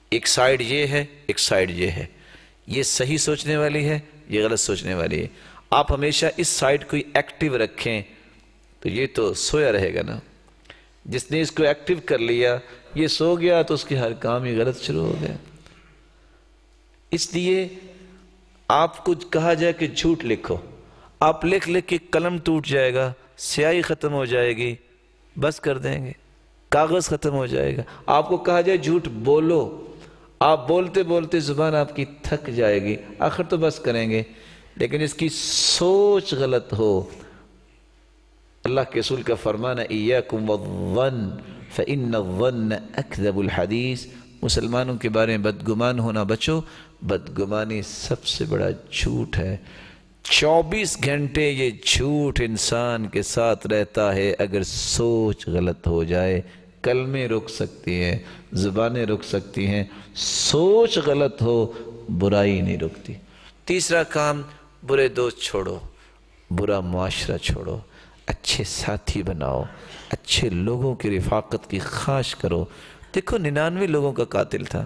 ایک سائیڈ یہ ہے، ایک سائیڈ یہ ہے، یہ صحیح سوچنے والی ہے، یہ غلط سوچنے والی ہے۔ آپ ہمیشہ اس سائیڈ کو ایکٹیو رکھیں تو یہ تو سویا رہے گا نا۔ جس نے اس کو ایکٹیو کر لیا، یہ سو گیا تو اس کے ہر کام ہی غلط شروع ہو گیا۔ اس لیے آپ کو کہا جائے کہ جھوٹ لکھو، آپ لکھ لکھ کے قلم ٹوٹ جائے گا، سیاہی ختم ہو جائے گی، بس کر دیں گے، کاغذ ختم ہو جائے گا۔ آپ کو کہا جائے جھوٹ بولو، آپ بولتے بولتے زبان آپ کی تھک جائے گی، آخر تو بس کریں گے، لیکن اس کی سوچ غلط ہو۔ اللہ کے رسول کا فرمانا ایاکم والظن فإن الظن اکذب الحدیث، مسلمانوں کے بارے میں بدگمان ہونا بچو، بدگمانی سب سے بڑا جھوٹ ہے۔ 24 گھنٹے یہ جھوٹ انسان کے ساتھ رہتا ہے۔ اگر سوچ غلط ہو جائے، کلمیں رک سکتی ہیں، زبانیں رک سکتی ہیں، سوچ غلط ہو برائی نہیں رکتی۔ تیسرا کام، برے دوست چھوڑو، برا معاشرہ چھوڑو، اچھے ساتھی بناؤ، اچھے لوگوں کی رفاقت کی خواہش کرو۔ دیکھو 99 لوگوں کا قاتل تھا،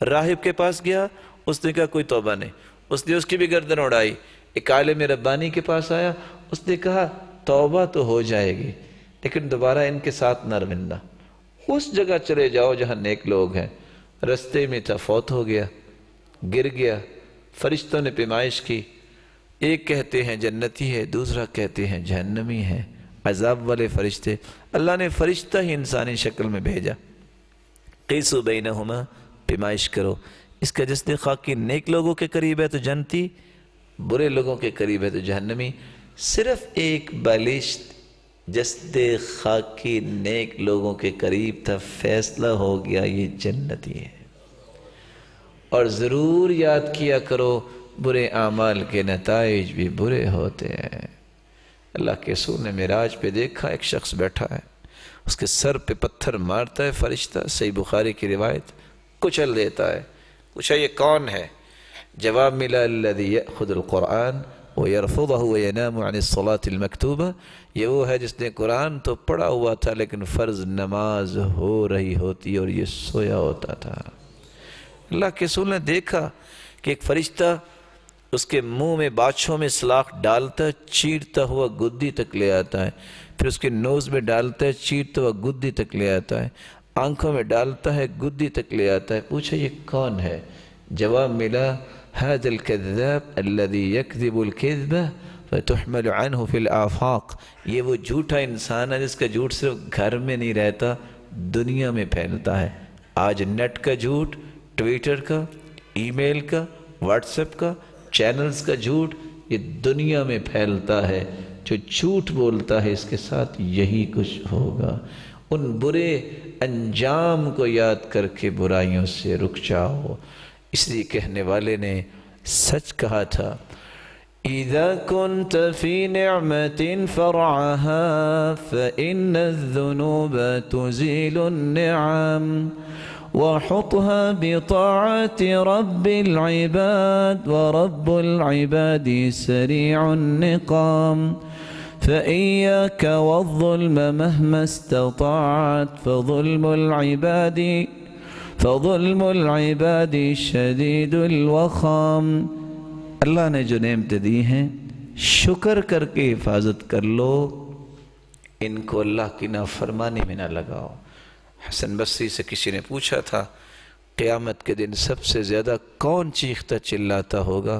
راہب کے پاس گیا، اس نے کہا کوئی توبہ نہیں، اس نے اس کی بھی گردن اڑائی۔ ایک عالم ربانی کے پاس آیا، اس نے کہا توبہ تو ہو جائے گی لیکن دوبارہ ان کے ساتھ نہ رہنا، اس جگہ چلے جاؤ جہاں نیک لوگ ہیں۔ رستے میں تھا، فوت ہو گیا، گر گیا، فرشتوں نے پیمائش کی، ایک کہتے ہیں جنتی ہے، دوسرا کہتے ہیں جہنمی ہے، عذاب والے فرشتے۔ اللہ نے فرشتہ ہی انسانی شکل میں بھیجا، قیسو بینہما، پیمائش کرو۔ اس کا جسد خاکی نیک لوگوں کے قریب ہے تو جنتی، برے لوگوں کے قریب ہے تو جہنمی۔ صرف ایک بالشت جسد خاکی نیک لوگوں کے قریب تھا، فیصلہ ہو گیا یہ جنتی ہے۔ اور ضرور یاد کیا کرو برے اعمال کے نتائج بھی برے ہوتے ہیں۔ اللہ کے رسول نے معراج پہ دیکھا، ایک شخص بیٹھا ہے، اس کے سر پہ پتھر مارتا ہے فرشتہ، صحیح بخاری کی روایت، کچل دیتا ہے۔ پوچھا یہ کون ہے؟ جواب ملا الذی یأخذ القرآن ویرفضہ وینام عن الصلاة المکتوبہ، یہ وہ ہے جس نے قرآن تو پڑھا ہوا تھا لیکن فرض نماز ہو رہی ہوتی اور یہ سویا ہوتا تھا۔ اللہ کے رسول نے دیکھا کہ ایک فرشتہ اس کے منہ میں باچھوں میں سلاخ ڈالتا ہے چیرتا ہوا گدی تک لے آتا ہے، پھر اس کے نوز میں ڈالتا ہے چیرتا ہوا گدی تک لے آتا ہے، آنکھوں میں ڈالتا ہے گدی تک لے آتا ہے۔ پوچھا یہ کون ہے؟ جواب ملا هذا الكذاب الذي يكذب الكذبة فتحمل عنه في الآفاق، یہ وہ جھوٹا انسان ہے جس کا جھوٹ صرف گھر میں نہیں رہتا، دنیا میں پھیلتا ہے۔ آج نیٹ کا جھوٹ، ٹویٹر کا، ای میل کا، واٹس ایپ کا، چینلز کا جھوٹ یہ دنیا میں پھیلتا ہے۔ جو جھوٹ بولتا ہے اس کے ساتھ یہی کچھ ہوگا۔ ان برے انجام کو یاد کر کے برائیوں سے رک جاؤ۔ اس لیے کہنے والے نے سچ کہا تھا، اذا كنت في نعمة فرعها فإن الذنوب تزيل النعم وحطها بطاعة رب العباد ورب العباد سريع النقام فإياك والظلم مهما استطعت فظلم العباد شدید الوخام۔ اللہ نے جو نعمتیں دی ہیں شکر کر کے حفاظت کر لو، ان کو اللہ کی نافرمانی میں نہ لگاؤ۔ حسن بصری سے کسی نے پوچھا تھا قیامت کے دن سب سے زیادہ کون چیختا چلاتا ہوگا؟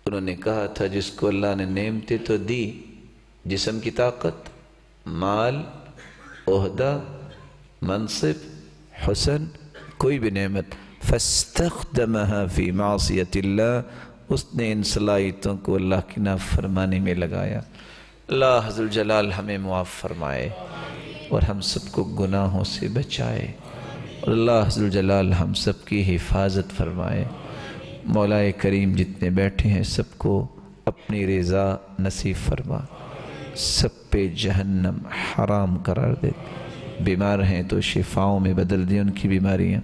انہوں نے کہا تھا جس کو اللہ نے نعمتیں تو دی، جسم کی طاقت، مال، عہدہ، منصب، حسن، کوئی بھی نعمت، فاستخدمها فی معصیت اللہ، اس نے ان صلاحیتوں کو اللہ کی نافرمانی میں لگایا۔ اللہ عز و جلال ہمیں معاف فرمائے اور ہم سب کو گناہوں سے بچائے، اور اللہ عز و جلال ہم سب کی حفاظت فرمائے۔ مولا کریم جتنے بیٹھے ہیں سب کو اپنی رضا نصیب فرما، سب پہ جہنم حرام قرار دے، بیمار ہیں تو شفاؤں میں بدل دیں ان کی بیماریاں۔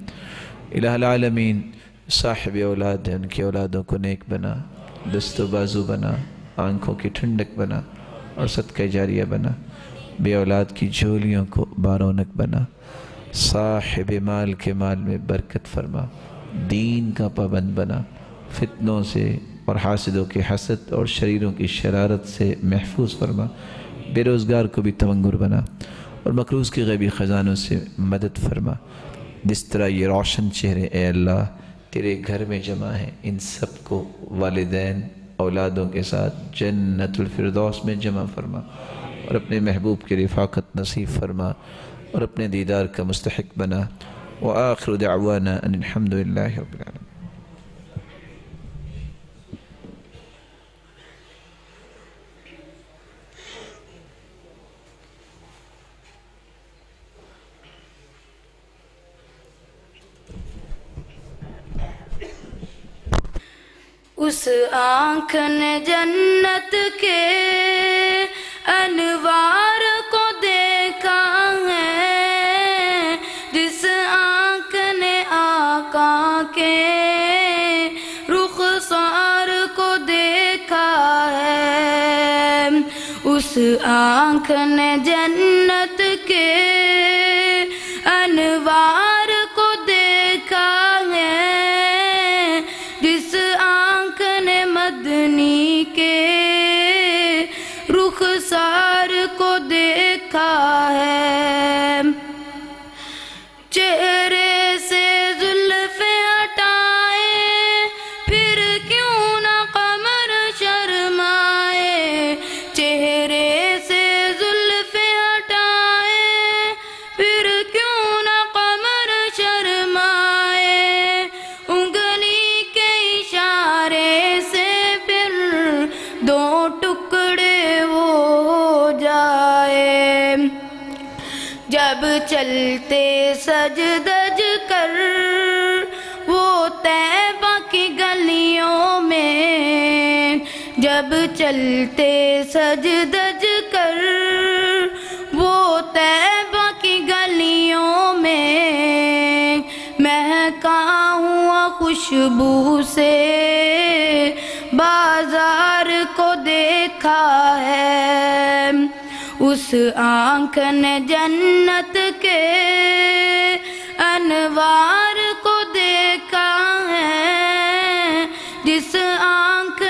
الہ العالمین صاحب اولاد ہیں ان کی اولادوں کو نیک بنا، دست و بازو بنا، آنکھوں کی ٹھنڈک بنا اور صدقہ جاریہ بنا، بے اولاد کی جھولیوں کو بارونق بنا، صاحب مال کے مال میں برکت فرما، دین کا پابند بنا، فتنوں سے اور حاسدوں کے حسد اور شریروں کی شرارت سے محفوظ فرما، بے روزگار کو بھی تونگر بنا اور مقروض کی غیبی خزانوں سے مدد فرما۔ جس طرح یہ روشن چہرے اے اللہ تیرے گھر میں جمع ہیں، ان سب کو والدین اولادوں کے ساتھ جنت الفردوس میں جمع فرما اور اپنے محبوب کی رفاقت نصیب فرما اور اپنے دیدار کا مستحق بنا۔ وآخر دعوانا ان الحمد للہ رب العالمین۔ اس آنکھ نے جنت کے انوار کو دیکھا ہے، جس آنکھ نے آقا کے رخسار کو دیکھا ہے، اس آنکھ نے جنت کے انوار کو دیکھا ہے، جس آنکھ نے مدنی کے رخسار کو دیکھا ہے، چہرے سے زلفیں ہٹائے پھر کیوں نہ قمر شرمائے، چہرے سے زلفیں ہٹائے پھر کیوں نہ قمر شرمائے، انگلی کے اشارے سے پھر دو ٹکڑے وہ ہو جائے، جب چلتے سج دج کر وہ طیبہ کی گلیوں میں، جب چلتے سج دج کر وہ طیبہ کی گلیوں میں، مہکا ہوا خوشبو سے بازار کو دیکھا ہے، اس آنکھ نے جنت کے انوار کو دیکھا ہے، جس آنکھ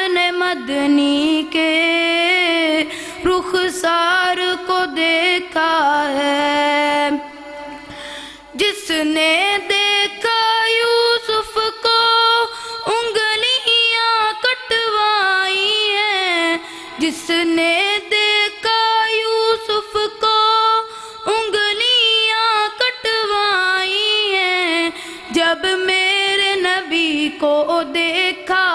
مدنی کے رخسار کو دیکھا ہے، جس نے دیکھا یوسف کو انگلیاں کٹوائی ہیں، جس نے دیکھا یوسف کو انگلیاں کٹوائی ہیں، جب میرے نبی کو دیکھا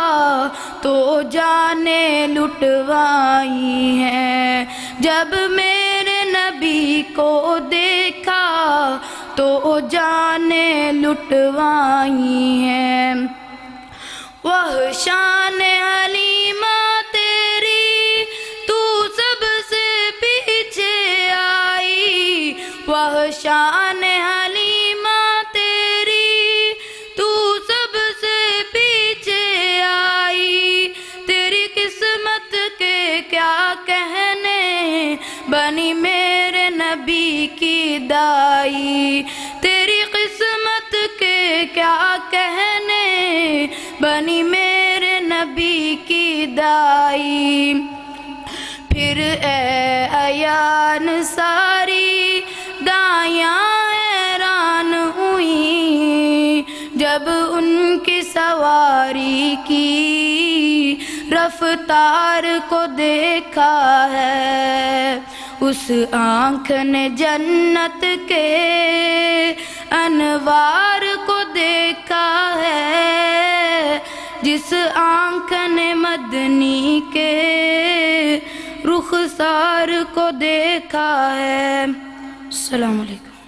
تو جانیں لٹوائی ہیں، جب میرے نبی کو دیکھا تو جانیں لٹوائی ہیں۔ وہ شان حلیمہ تیری تو سب سے پیچھے آئی، وہ شان حلیمہ تیری تو سب سے پیچھے آئی، تیری قسمت کے کیا کہنے بنی میرے نبی کی دائی، تیری قسمت کے کیا کہنے بنی میرے نبی کی دائی۔ پھر اے عیان ساری دائیاں حیران ہوئیں، جب ان کی سواری کی رفتار کو دیکھا ہے، اس آنکھ نے جنت کے انوار کو دیکھا ہے، جس آنکھ نے مدنی کے رخسار کو دیکھا ہے۔ السلام علیکم۔